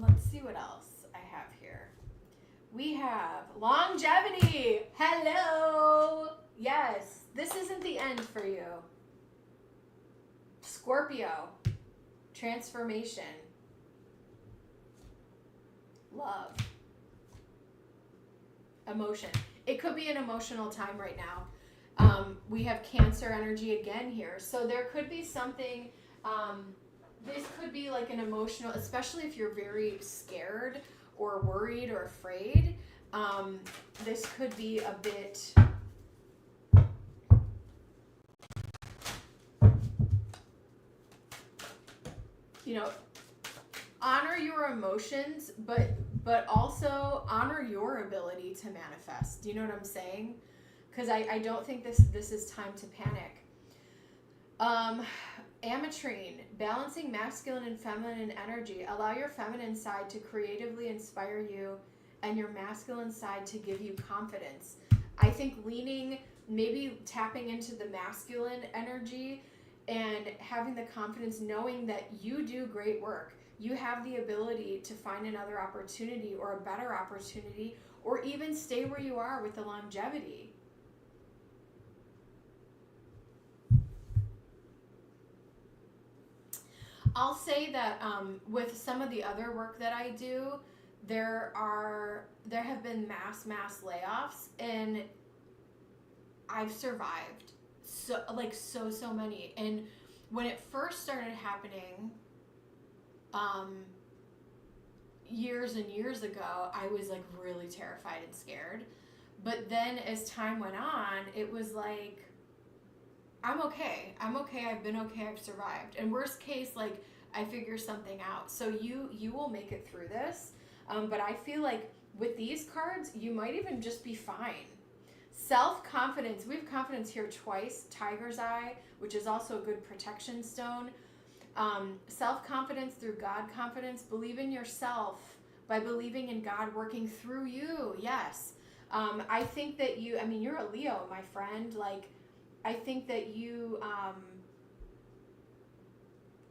Let's see what else I have here. We have longevity. Hello. Yes, this isn't the end for you. Scorpio, transformation. love, emotion. It could be an emotional time right now. We have Cancer energy again here. So there could be something, this could be like an emotional, especially if you're very scared or worried or afraid. This could be a bit, honor your emotions, but also honor your ability to manifest. Do you know what I'm saying? Because I don't think this is time to panic. Ametrine, balancing masculine and feminine energy. Allow your feminine side to creatively inspire you and your masculine side to give you confidence. I think maybe tapping into the masculine energy and having the confidence, knowing that you do great work. You have the ability to find another opportunity or a better opportunity, or even stay where you are with the longevity. I'll say that with some of the other work that I do, there have been mass layoffs, and I've survived so many. And when it first started happening, years and years ago, I was like really terrified and scared. But then as time went on, it was like, I'm okay. I've been okay. I've survived. And worst case, like, I figure something out. So you will make it through this. But I feel like with these cards, you might even just be fine. Self-confidence. We have confidence here twice. Tiger's Eye, which is also a good protection stone. Self-confidence through God confidence. Believe in yourself by believing in God working through you. Yes. I think that you're a Leo, my friend. Like, I think that you,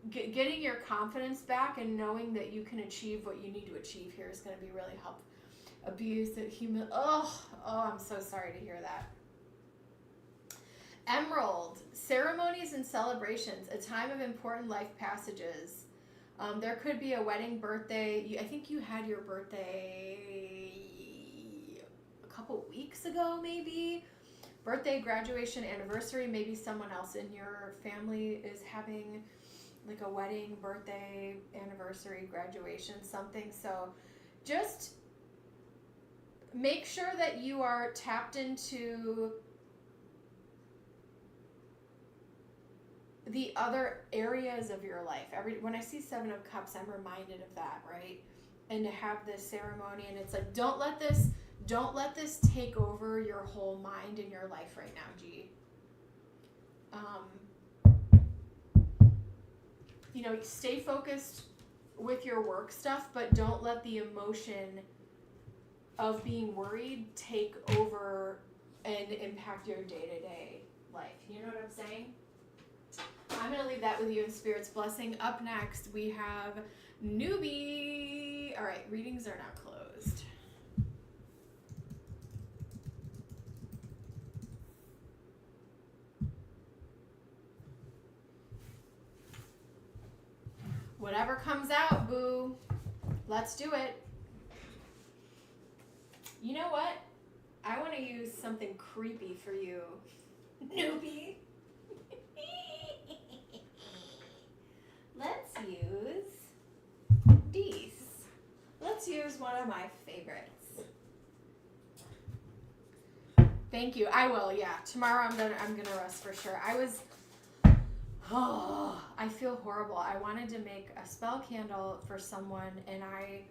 getting your confidence back and knowing that you can achieve what you need to achieve here is going to be really helpful. Abuse, I'm so sorry to hear that. Emerald, ceremonies and celebrations, a time of important life passages. There could be a wedding, birthday. I think you had your birthday a couple weeks ago, maybe. Birthday, graduation, anniversary. Maybe someone else in your family is having like a wedding, birthday, anniversary, graduation, something. So just make sure that you are tapped into the other areas of your life. When I see Seven of Cups, I'm reminded of that, right? And to have this ceremony, and it's like, don't let this take over your whole mind in your life right now, G. Stay focused with your work stuff, but don't let the emotion of being worried take over and impact your day-to-day life. You know what I'm saying? I'm going to leave that with you in Spirit's blessing. Up next, we have Newbie. All right, readings are now closed. Whatever comes out, boo. Let's do it. You know what? I want to use something creepy for you, Newbie. Let's use these. Let's use one of my favorites. Thank you. I will. Yeah. Tomorrow I'm gonna rest for sure. I feel horrible. I wanted to make a spell candle for someone, and I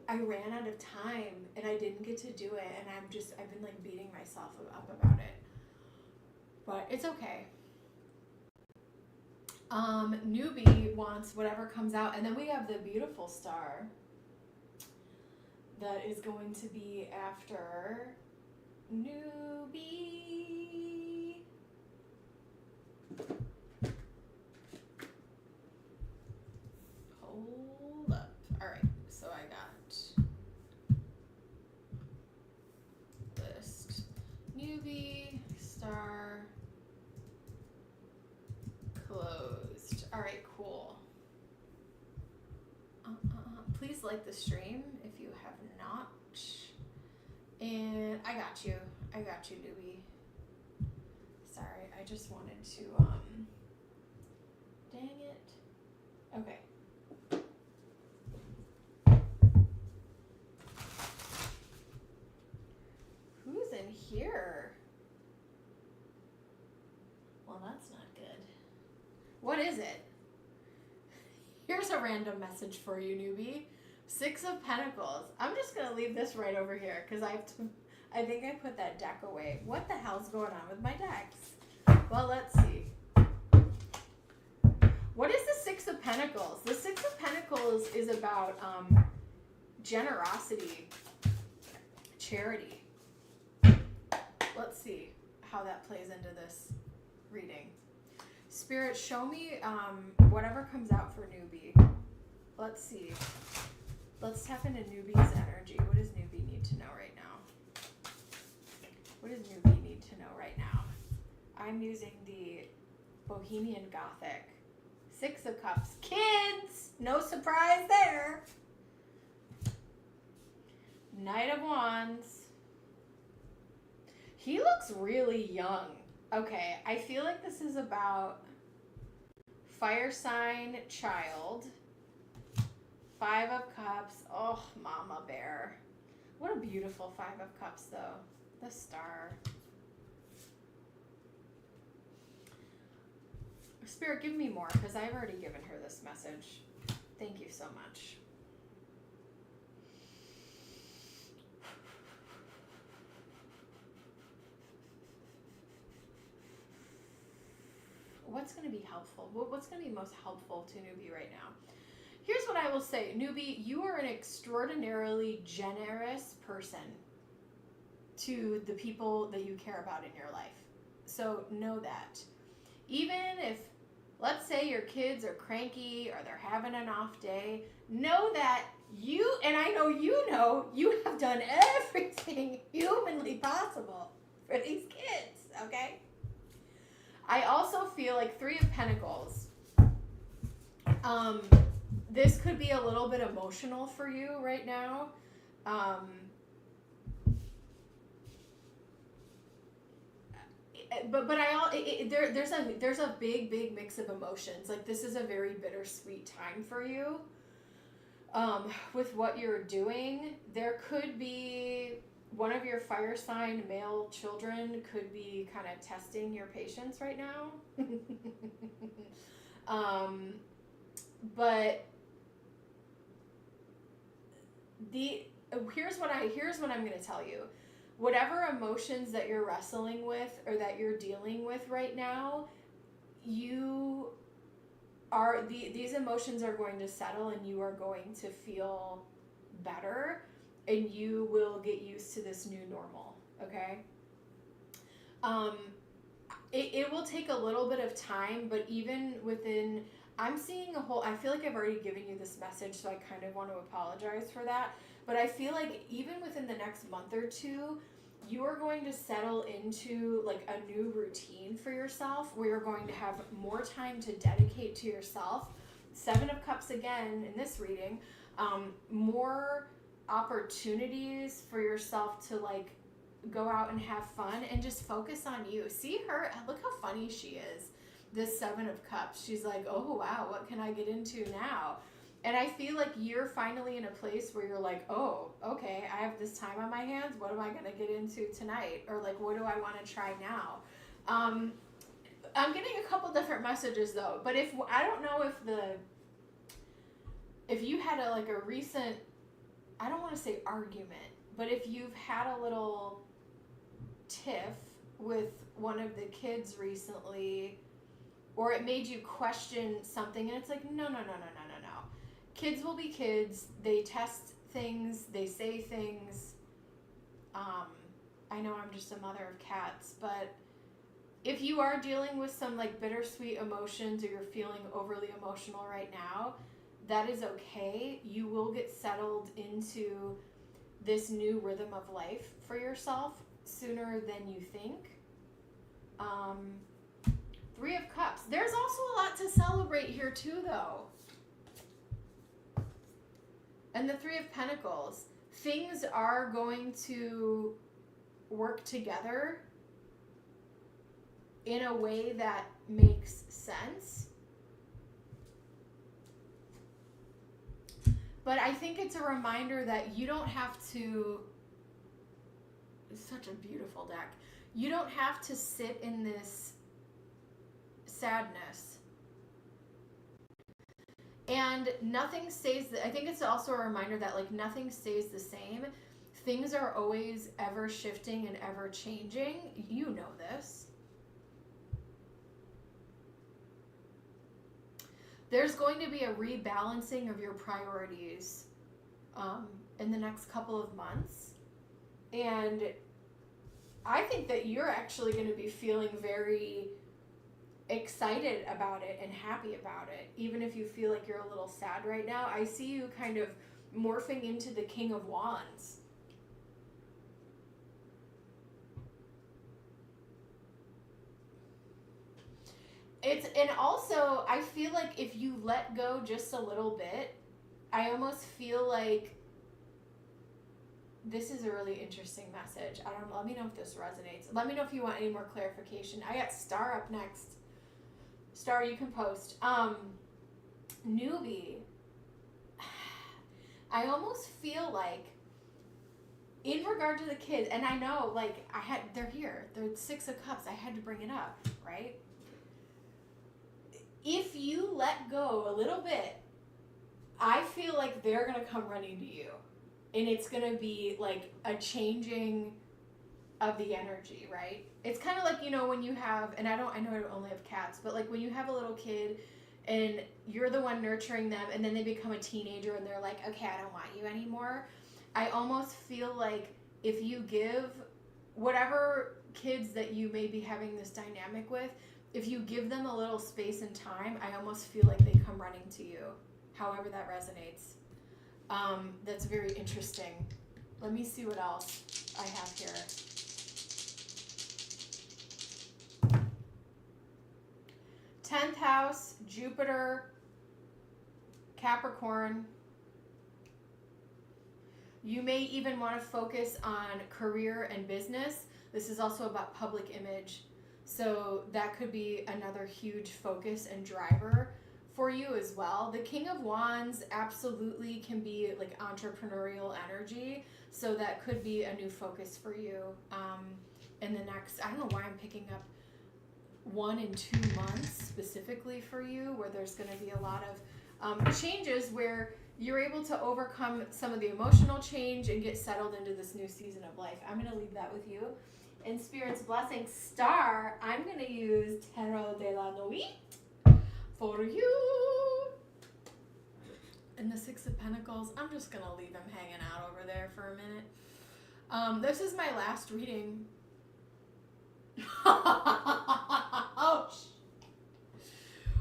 ran out of time, and I didn't get to do it, and I've been like beating myself up about it. But it's okay. Newbie wants whatever comes out, and then we have the beautiful star that is going to be after Newbie. Hold up. All right, so I got list, Newbie, star, closed. All right, cool. Please like the stream if I got you, newbie. Sorry, I just wanted to, dang it. Okay. Who's in here? Well, that's not good. What is it? Here's a random message for you, newbie. 6 of Pentacles. I'm just going to leave this right over here because I think I put that deck away. What the hell's going on with my decks? Well, let's see. What is the 6 of Pentacles? The 6 of Pentacles is about generosity, charity. Let's see how that plays into this reading. Spirit, show me whatever comes out for newbie. Let's see. Let's tap into newbie's energy. What does newbie need to know right now? What does newbie need to know right now? I'm using the Bohemian Gothic. 6 of Cups. Kids! No surprise there. Knight of Wands. He looks really young. Okay, I feel like this is about fire sign, child. 5 of Cups. Oh, Mama Bear. What a beautiful 5 of Cups, though. The Star. Spirit, give me more, because I've already given her this message. Thank you so much. What's going to be helpful? What's going to be most helpful to newbie right now? Here's what I will say. Newbie, you are an extraordinarily generous person to the people that you care about in your life. So know that. Even if, let's say your kids are cranky or they're having an off day, know that you, and I know you have done everything humanly possible for these kids, okay? I also feel like 3 of Pentacles. This could be a little bit emotional for you right now. There's a big mix of emotions. Like, this is a very bittersweet time for you. With what you're doing, there could be one of your fire sign male children could be kind of testing your patience right now. But here's what I'm going to tell you. Whatever emotions that you're wrestling with or that you're dealing with right now, these emotions are going to settle and you are going to feel better and you will get used to this new normal, okay? It will take a little bit of time, but even within, I feel like I've already given you this message, so I kind of want to apologize for that. But I feel like even within the next month or two, you are going to settle into like a new routine for yourself where you're going to have more time to dedicate to yourself. 7 of Cups again in this reading. More opportunities for yourself to like go out and have fun and just focus on you. See her, look how funny she is. This 7 of Cups. She's like, oh wow, what can I get into now? And I feel like you're finally in a place where you're like, oh, okay, I have this time on my hands. What am I going to get into tonight? Or like, what do I want to try now? I'm getting a couple different messages though. But I don't know if you had a recent, I don't want to say argument, but if you've had a little tiff with one of the kids recently, or it made you question something, and it's like, no. Kids will be kids. They test things. They say things. I know I'm just a mother of cats, but if you are dealing with some like bittersweet emotions or you're feeling overly emotional right now, that is okay. You will get settled into this new rhythm of life for yourself sooner than you think. 3 of Cups. There's also a lot to celebrate here too, though. And the 3 of Pentacles. Things are going to work together in a way that makes sense. But I think it's a reminder that you don't have to, it's such a beautiful deck, you don't have to sit in this sadness. And nothing stays, I think it's also a reminder that like nothing stays the same. Things are always ever shifting and ever changing. You know this. There's going to be a rebalancing of your priorities in the next couple of months. And I think that you're actually going to be feeling very excited about it and happy about it. Even if you feel like you're a little sad right now, I see you kind of morphing into the King of Wands. And also, I feel like if you let go just a little bit, I almost feel like this is a really interesting message. I don't know. Let me know if this resonates. Let me know if you want any more clarification. I got Star up next. Star, you can post. Newbie. I almost feel like, in regard to the kids, and I know, like, they're here. They're 6 of Cups. I had to bring it up, right? If you let go a little bit, I feel like they're going to come running to you. And it's going to be like a changing of the energy, right? It's kind of like, you know, when you have, and I know I only have cats, but like when you have a little kid and you're the one nurturing them and then they become a teenager and they're like, okay, I don't want you anymore. I almost feel like if you give whatever kids that you may be having this dynamic with, if you give them a little space and time, I almost feel like they come running to you, however that resonates. That's very interesting. Let me see what else I have here. Tenth house, Jupiter, Capricorn. You may even want to focus on career and business. This is also about public image. So that could be another huge focus and driver for you as well. The King of Wands absolutely can be like entrepreneurial energy. So that could be a new focus for you in the next, I don't know why I'm picking up 1 and 2 months specifically for you, where there's going to be a lot of changes where you're able to overcome some of the emotional change and get settled into this new season of life. I'm going to leave that with you. In Spirit's blessing, Star, I'm going to use Tarot de la Nuit for you. And the Six of Pentacles, I'm just going to leave him hanging out over there for a minute. This is my last reading. Oh,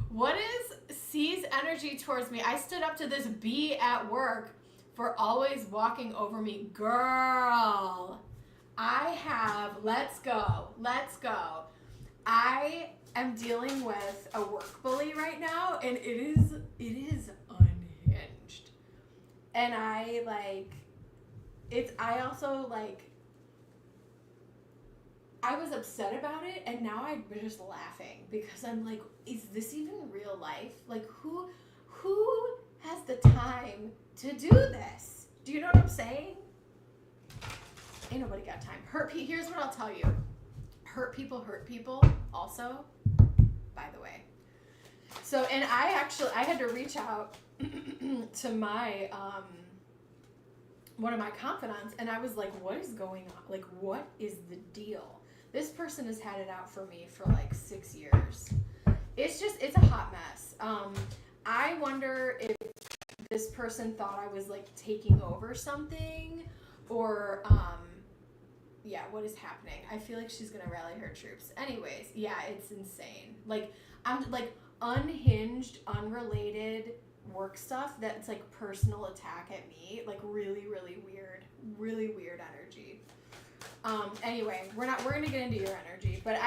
what is C's energy towards me? I stood up to this bee at work for always walking over me. Girl, I have, let's go. I am dealing with a work bully right now, and it is unhinged. And I was upset about it, and now I'm just laughing because I'm like, is this even real life? Like, who has the time to do this? Do you know what I'm saying? Ain't nobody got time. Here's what I'll tell you. Hurt people also, by the way. So, and I had to reach out to my, one of my confidants, and I was like, what is going on? Like, what is the deal? This person has had it out for me for like 6 years. It's a hot mess. I wonder if this person thought I was like taking over something, or, yeah, what is happening? I feel like she's gonna rally her troops. Anyways, yeah, it's insane. Like, I'm like unhinged, unrelated work stuff that's like personal attack at me. Like really, really weird energy. Anyway, we're gonna get into your energy, but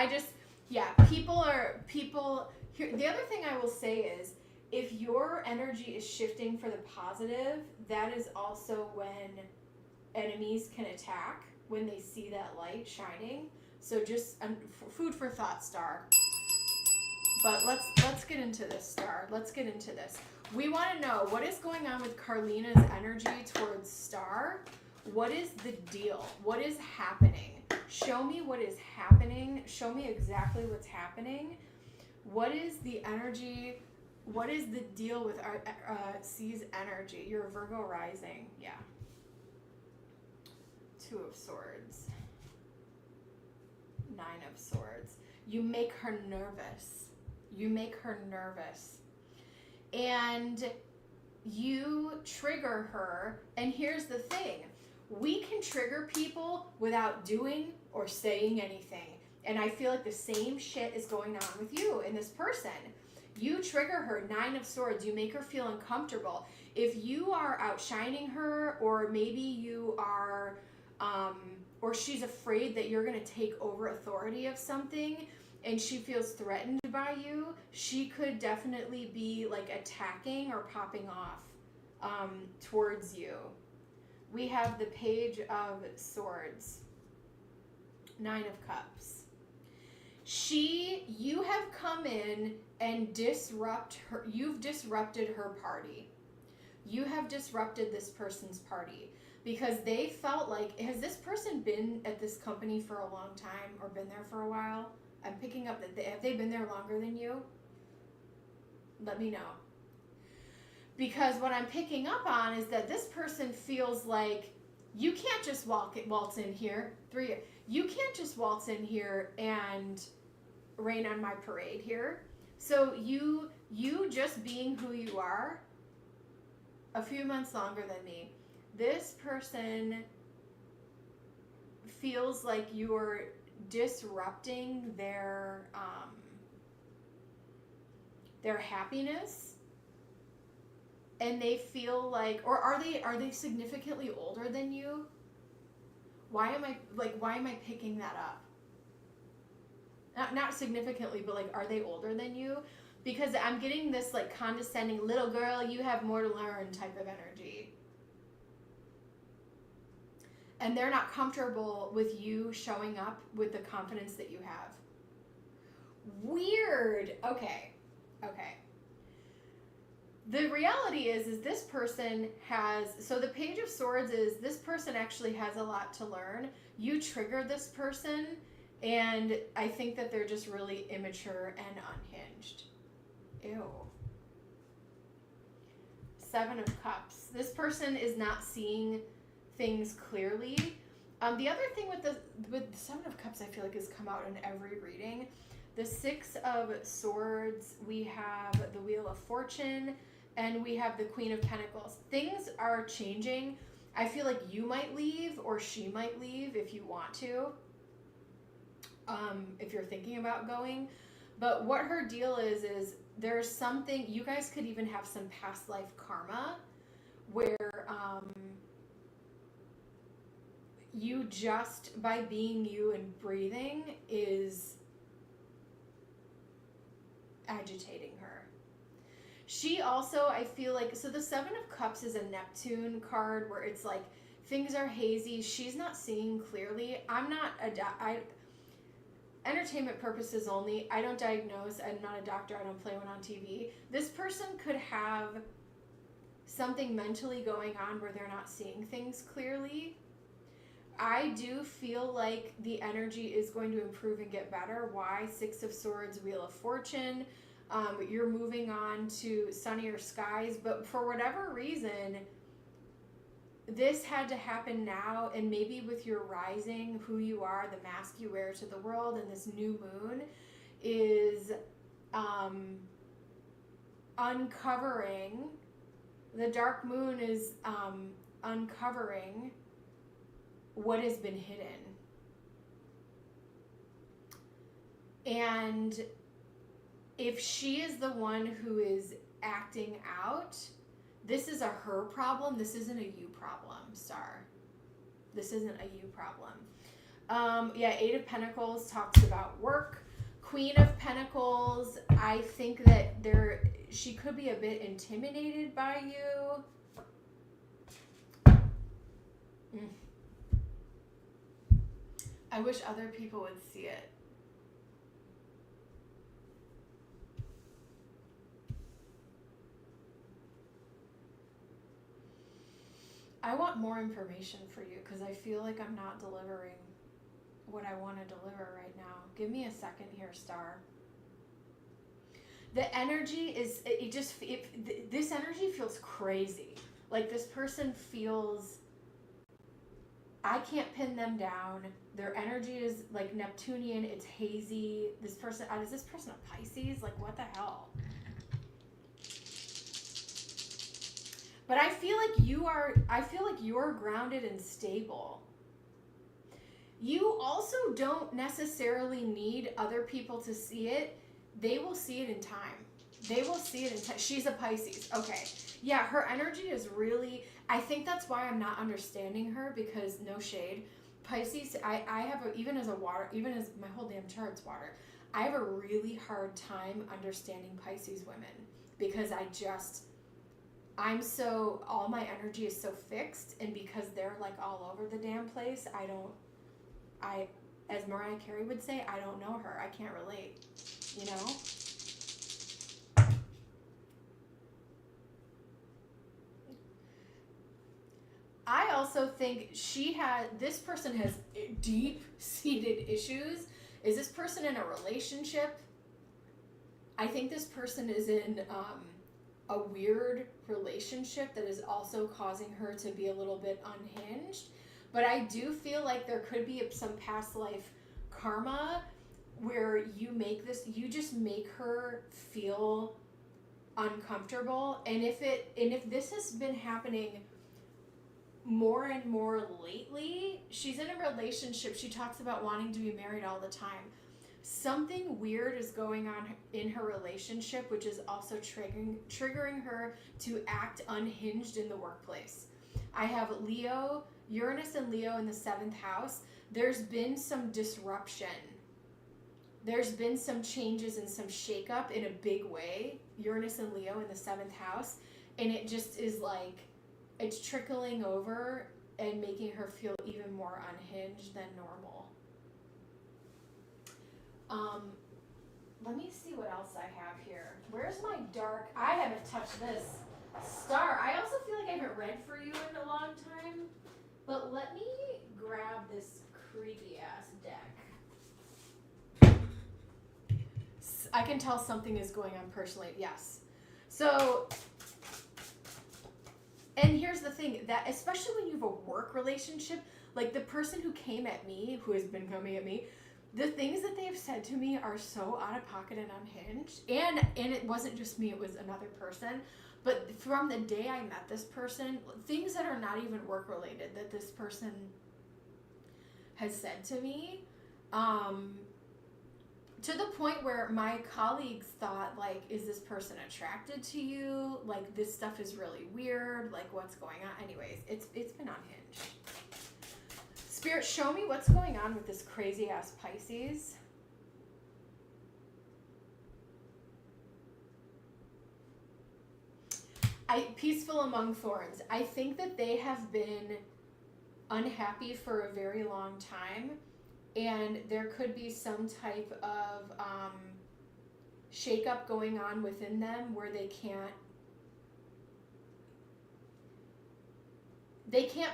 people here. The other thing I will say is, if your energy is shifting for the positive, that is also when enemies can attack. when they see that light shining. So just food for thought, Star. But let's get into this, Star. Let's get into this. We want to know what is going on with Carlina's energy towards Star. What is the deal? What is happening? Show me what is happening. Show me exactly what's happening. What is the energy? What is the deal with our C's energy? You're a Virgo rising. Yeah. 2 of Swords. 9 of Swords. You make her nervous. You make her nervous. And you trigger her. And here's the thing. We can trigger people without doing or saying anything. And I feel like the same shit is going on with you and this person. You trigger her, 9 of Swords. You make her feel uncomfortable. If you are outshining her, or maybe you are, or she's afraid that you're going to take over authority of something, and she feels threatened by you, she could definitely be like attacking or popping off towards you. We have the Page of Swords, 9 of Cups. You have come in and you've disrupted her party. You have disrupted this person's party because they felt like, has this person been at this company for a long time or been there for a while? I'm picking up that have they been there longer than you? Let me know. Because what I'm picking up on is that this person feels like you can't just waltz in here. You can't just waltz in here and rain on my parade here. So you just being who you are, a few months longer than me, this person feels like you're disrupting their happiness, and they feel like, or are they significantly older than you? Why am I picking that up? Not significantly, but like, are they older than you? Because I'm getting this like condescending, little girl, you have more to learn type of energy. And they're not comfortable with you showing up with the confidence that you have. Weird. Okay. The reality is this person has, so the Page of Swords is, this person actually has a lot to learn. You trigger this person, and I think that they're just really immature and unhinged. Ew. 7 of Cups. This person is not seeing things clearly. The other thing with the 7 of Cups, I feel like has come out in every reading. The 6 of Swords, we have the Wheel of Fortune, and we have the Queen of Pentacles. Things are changing. I feel like you might leave, or she might leave if you want to, if you're thinking about going. But what her deal is there's something, you guys could even have some past life karma where you just, by being you and breathing, is agitating her. She also, I feel like, so the 7 of Cups is a Neptune card where it's like things are hazy. She's not seeing clearly. Entertainment purposes only. I don't diagnose. I'm not a doctor. I don't play one on TV. This person could have something mentally going on where they're not seeing things clearly. I do feel like the energy is going to improve and get better. Why? 6 of Swords, Wheel of Fortune. You're moving on to sunnier skies, but for whatever reason, this had to happen now, and maybe with your rising, who you are, the mask you wear to the world, and this new moon is uncovering, the dark moon is uncovering what has been hidden. And if she is the one who is acting out, this is a her problem. This isn't a you problem, Star. This isn't a you problem. Yeah, 8 of Pentacles talks about work. Queen of Pentacles, I think that she could be a bit intimidated by you. I wish other people would see it. I want more information for you because I feel like I'm not delivering what I want to deliver right now. Give me a second here, Star. The energy is, this energy feels crazy. Like this person feels, I can't pin them down. Their energy is like Neptunian, it's hazy. This person, is this person a Pisces? Like what the hell? But I feel like you're grounded and stable. You also don't necessarily need other people to see it. They will see it in time. They will see it in time. She's a Pisces. Okay. Yeah, her energy is really, I think that's why I'm not understanding her, because no shade. Pisces, I have even as my whole damn chart's water, I have a really hard time understanding Pisces women because all my energy is so fixed, and because they're like all over the damn place, as Mariah Carey would say, I don't know her. I can't relate, you know? I also think this person has deep-seated issues. Is this person in a relationship? I think this person is in a weird relationship that is also causing her to be a little bit unhinged. But I do feel like there could be some past life karma where you just make her feel uncomfortable. And if this has been happening more and more lately, she's in a relationship. She talks about wanting to be married all the time. Something weird is going on in her relationship, which is also triggering her to act unhinged in the workplace. I have Uranus and Leo in the 7th house. There's been some disruption. There's been some changes and some shakeup in a big way. Uranus and Leo in the 7th house. And it just is like, it's trickling over and making her feel even more unhinged than normal. Let me see what else I have here. Where's my dark? I haven't touched this. Star, I also feel like I haven't read for you in a long time. But let me grab this creepy ass deck. I can tell something is going on personally. Yes. So, and here's the thing, that especially when you have a work relationship, like the person who came at me, who has been coming at me, the things that they have said to me are so out of pocket and unhinged. And it wasn't just me, it was another person. But from the day I met this person, things that are not even work related that this person has said to me, to the point where my colleagues thought, like, is this person attracted to you? Like, this stuff is really weird. Like, what's going on? Anyways, it's been unhinged. Spirit, show me what's going on with this crazy ass Pisces. Peaceful among thorns. I think that they have been unhappy for a very long time, and there could be some type of shakeup going on within them where they can't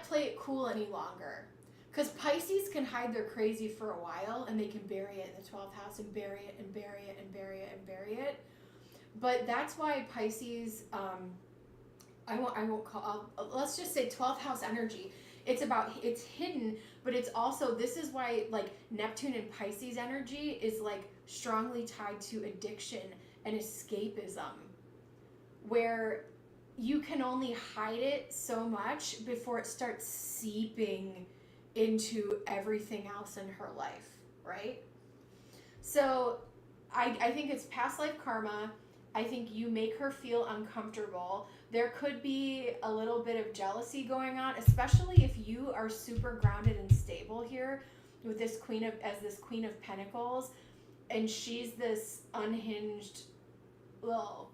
play it cool any longer. Because Pisces can hide their crazy for a while, and they can bury it in the 12th house and bury it and bury it and bury it and bury it. But that's why Pisces, let's just say 12th house energy. It's hidden, but it's also, this is why like Neptune and Pisces energy is like strongly tied to addiction and escapism, where you can only hide it so much before it starts seeping into everything else in her life, right? So I think it's past life karma. I think you make her feel uncomfortable. There could be a little bit of jealousy going on, especially if you are super grounded and stable here with this Queen of Pentacles, and she's this unhinged little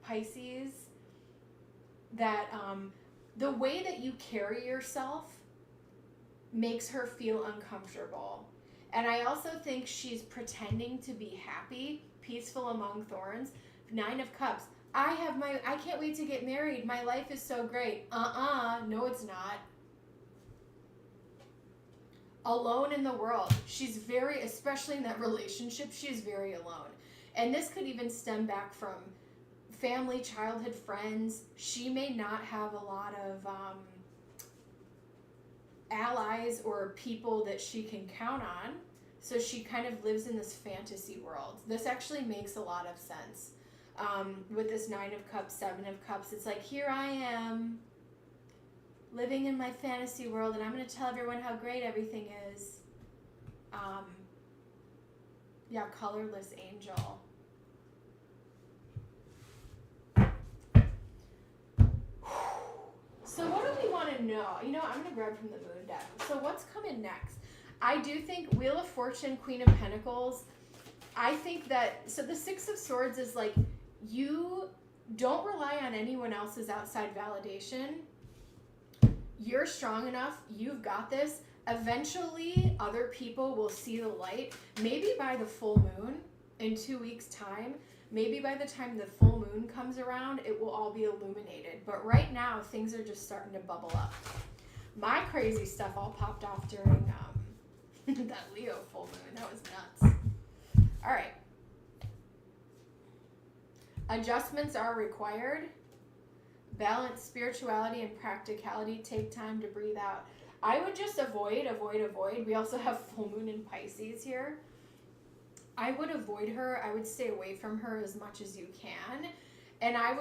Pisces. That the way that you carry yourself makes her feel uncomfortable. And I also think she's pretending to be happy, peaceful among thorns. 9 of Cups. I can't wait to get married. My life is so great. No, it's not. Alone in the world. She's very, especially in that relationship, she's very alone. And this could even stem back from family, childhood friends. She may not have a lot of allies or people that she can count on. So she kind of lives in this fantasy world. This actually makes a lot of sense. With this 9 of Cups, 7 of Cups, it's like, here I am, living in my fantasy world, and I'm going to tell everyone how great everything is. Yeah, colorless angel. So what do we want to know? You know, I'm going to grab from the moon deck. So what's coming next? I do think Wheel of Fortune, Queen of Pentacles. I think that, so the 6 of Swords is like, you don't rely on anyone else's outside validation. You're strong enough. You've got this. Eventually, other people will see the light. Maybe by the full moon in 2 weeks' time. Maybe by the time the full moon comes around, it will all be illuminated. But right now, things are just starting to bubble up. My crazy stuff all popped off during that Leo full moon. That was nuts. All right. Adjustments are required. Balance spirituality and practicality. Take time to breathe out. I would just avoid. We also have full moon in Pisces here. I would avoid her. I would stay away from her as much as you can. And I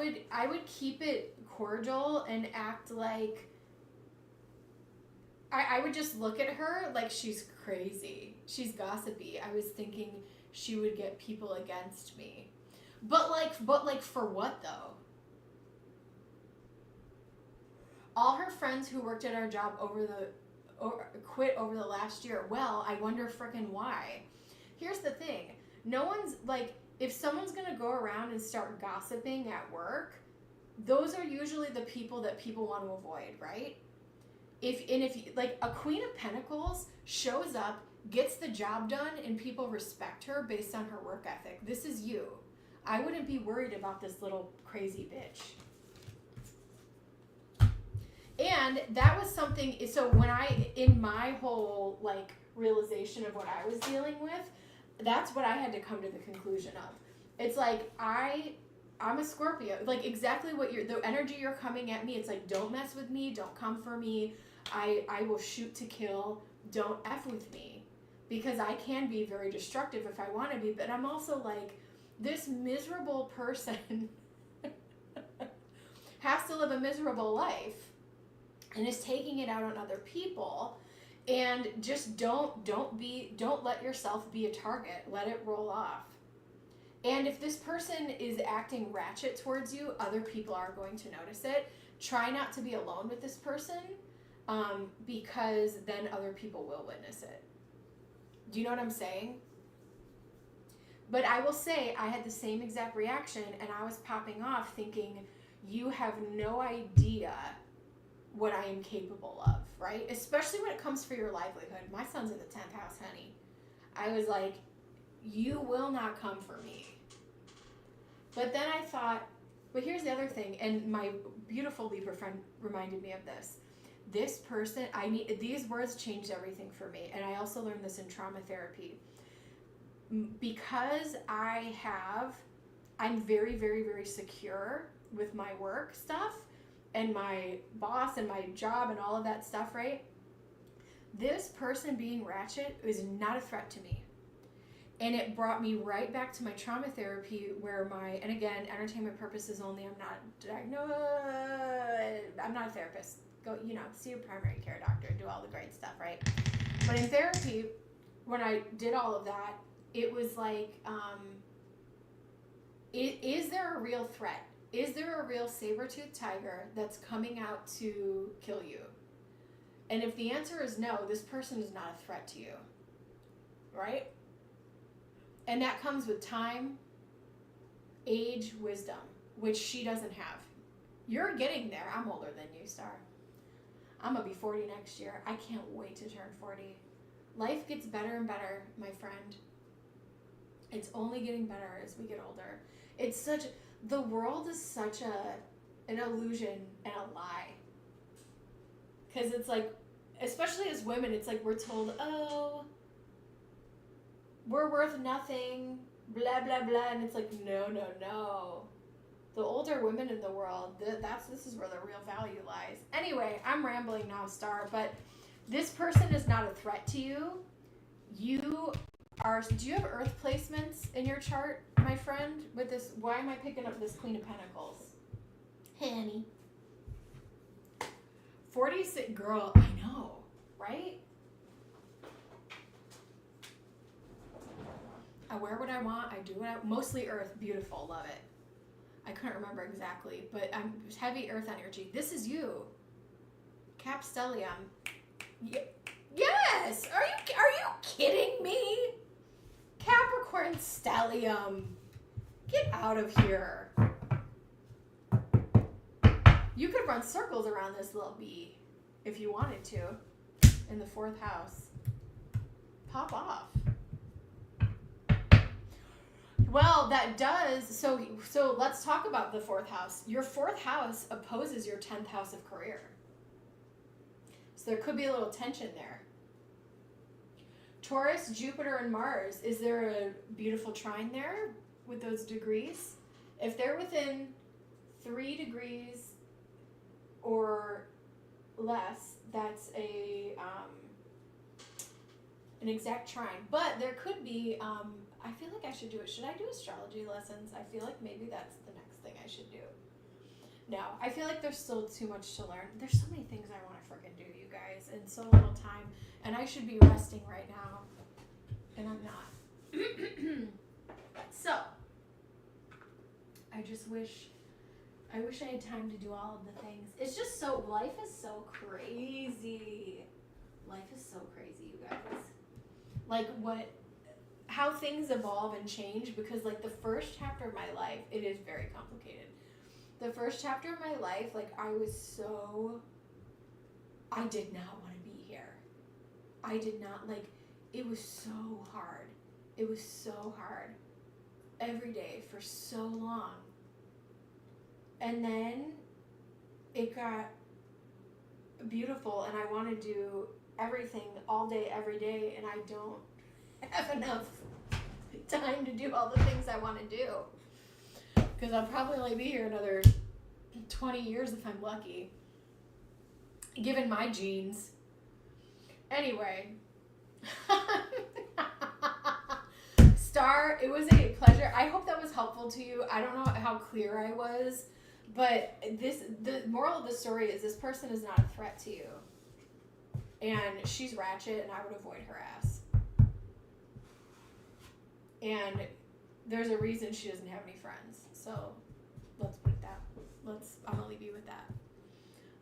would keep it cordial and act like, I would just look at her like she's crazy. She's gossipy. I was thinking she would get people against me. But like for what though? All her friends who worked at our job quit over the last year. Well, I wonder frickin' why. Here's the thing. No one's like, if someone's gonna go around and start gossiping at work, those are usually the people that people want to avoid, right? If like a Queen of Pentacles shows up, gets the job done, and people respect her based on her work ethic. This is you. I wouldn't be worried about this little crazy bitch. And that was something, so when in my whole like realization of what I was dealing with, that's what I had to come to the conclusion of. It's like, I'm a Scorpio, like exactly what the energy you're coming at me, it's like, don't mess with me, don't come for me, I will shoot to kill, don't F with me, because I can be very destructive if I want to be, but I'm also like, this miserable person has to live a miserable life and is taking it out on other people, and just don't let yourself be a target. Let it roll off. And if this person is acting ratchet towards you, other people are going to notice it. Try not to be alone with this person, because then other people will witness it. Do you know what I'm saying? But I will say I had the same exact reaction, and I was popping off thinking, you have no idea what I am capable of, right? Especially when it comes for your livelihood. My son's in the 10th house, honey. I was like, you will not come for me. But then I thought, but here's the other thing, and my beautiful Libra friend reminded me of this. This person, these words changed everything for me, and I also learned this in trauma therapy. Because I'm very, very, very secure with my work stuff and my boss and my job and all of that stuff, right? This person being ratchet is not a threat to me. And it brought me right back to my trauma therapy where and again, entertainment purposes only, I'm not a therapist. Go, see your primary care doctor, do all the great stuff, right? But in therapy, when I did all of that, it was like, is there a real threat? Is there a real saber-toothed tiger that's coming out to kill you? And if the answer is no, this person is not a threat to you, right? And that comes with time, age, wisdom, which she doesn't have. You're getting there. I'm older than you, Star. I'm going to be 40 next year. I can't wait to turn 40. Life gets better and better, my friend. It's only getting better as we get older. The world is such an illusion and a lie. Because it's like, especially as women, it's like we're told, oh, we're worth nothing, blah, blah, blah. And it's like, no, no, no. The older women in the world, this is where the real value lies. Anyway, I'm rambling now, Star, but this person is not a threat to you. Do you have earth placements in your chart, my friend? With this, why am I picking up this Queen of Pentacles? Honey. 46, girl, I know, right? I wear what I want, I do mostly earth, beautiful, love it. I couldn't remember exactly, but I'm heavy earth energy. This is you. Cap Stellium. Yes! Are you kidding me? Capricorn Stellium. Get out of here. You could run circles around this little bee if you wanted to in the 4th house. Pop off. Well, that does, so let's talk about the 4th house. Your 4th house opposes your 10th house of career. So there could be a little tension there. Taurus, Jupiter, and Mars. Is there a beautiful trine there with those degrees? If they're within 3 degrees or less, that's an exact trine. But there could be, I feel like I should do it. Should I do astrology lessons? I feel like maybe that's the next thing I should do. No, I feel like there's still too much to learn. There's so many things I want to freaking do, you guys, in so little time. And I should be resting right now. And I'm not. So, I wish I had time to do all of the things. It's just life is so crazy. Life is so crazy, you guys. Like how things evolve and change, because like the first chapter of my life, it is very complicated. The first chapter of my life, like I did not want to be here. I did not, like, it was so hard. It was so hard. Every day for so long. And then it got beautiful and I want to do everything all day, every day, and I don't have enough time to do all the things I want to do. Because I'll probably only be here another 20 years if I'm lucky. Given my genes. Anyway. Star, it was a pleasure. I hope that was helpful to you. I don't know how clear I was. But the moral of the story is this person is not a threat to you. And she's ratchet and I would avoid her ass. And there's a reason she doesn't have any friends. So let's put it that. I'm going to leave you with that.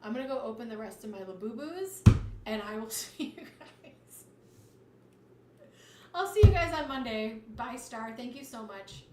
I'm going to go open the rest of my Labubu's and I will see you guys. I'll see you guys on Monday. Bye, Star. Thank you so much.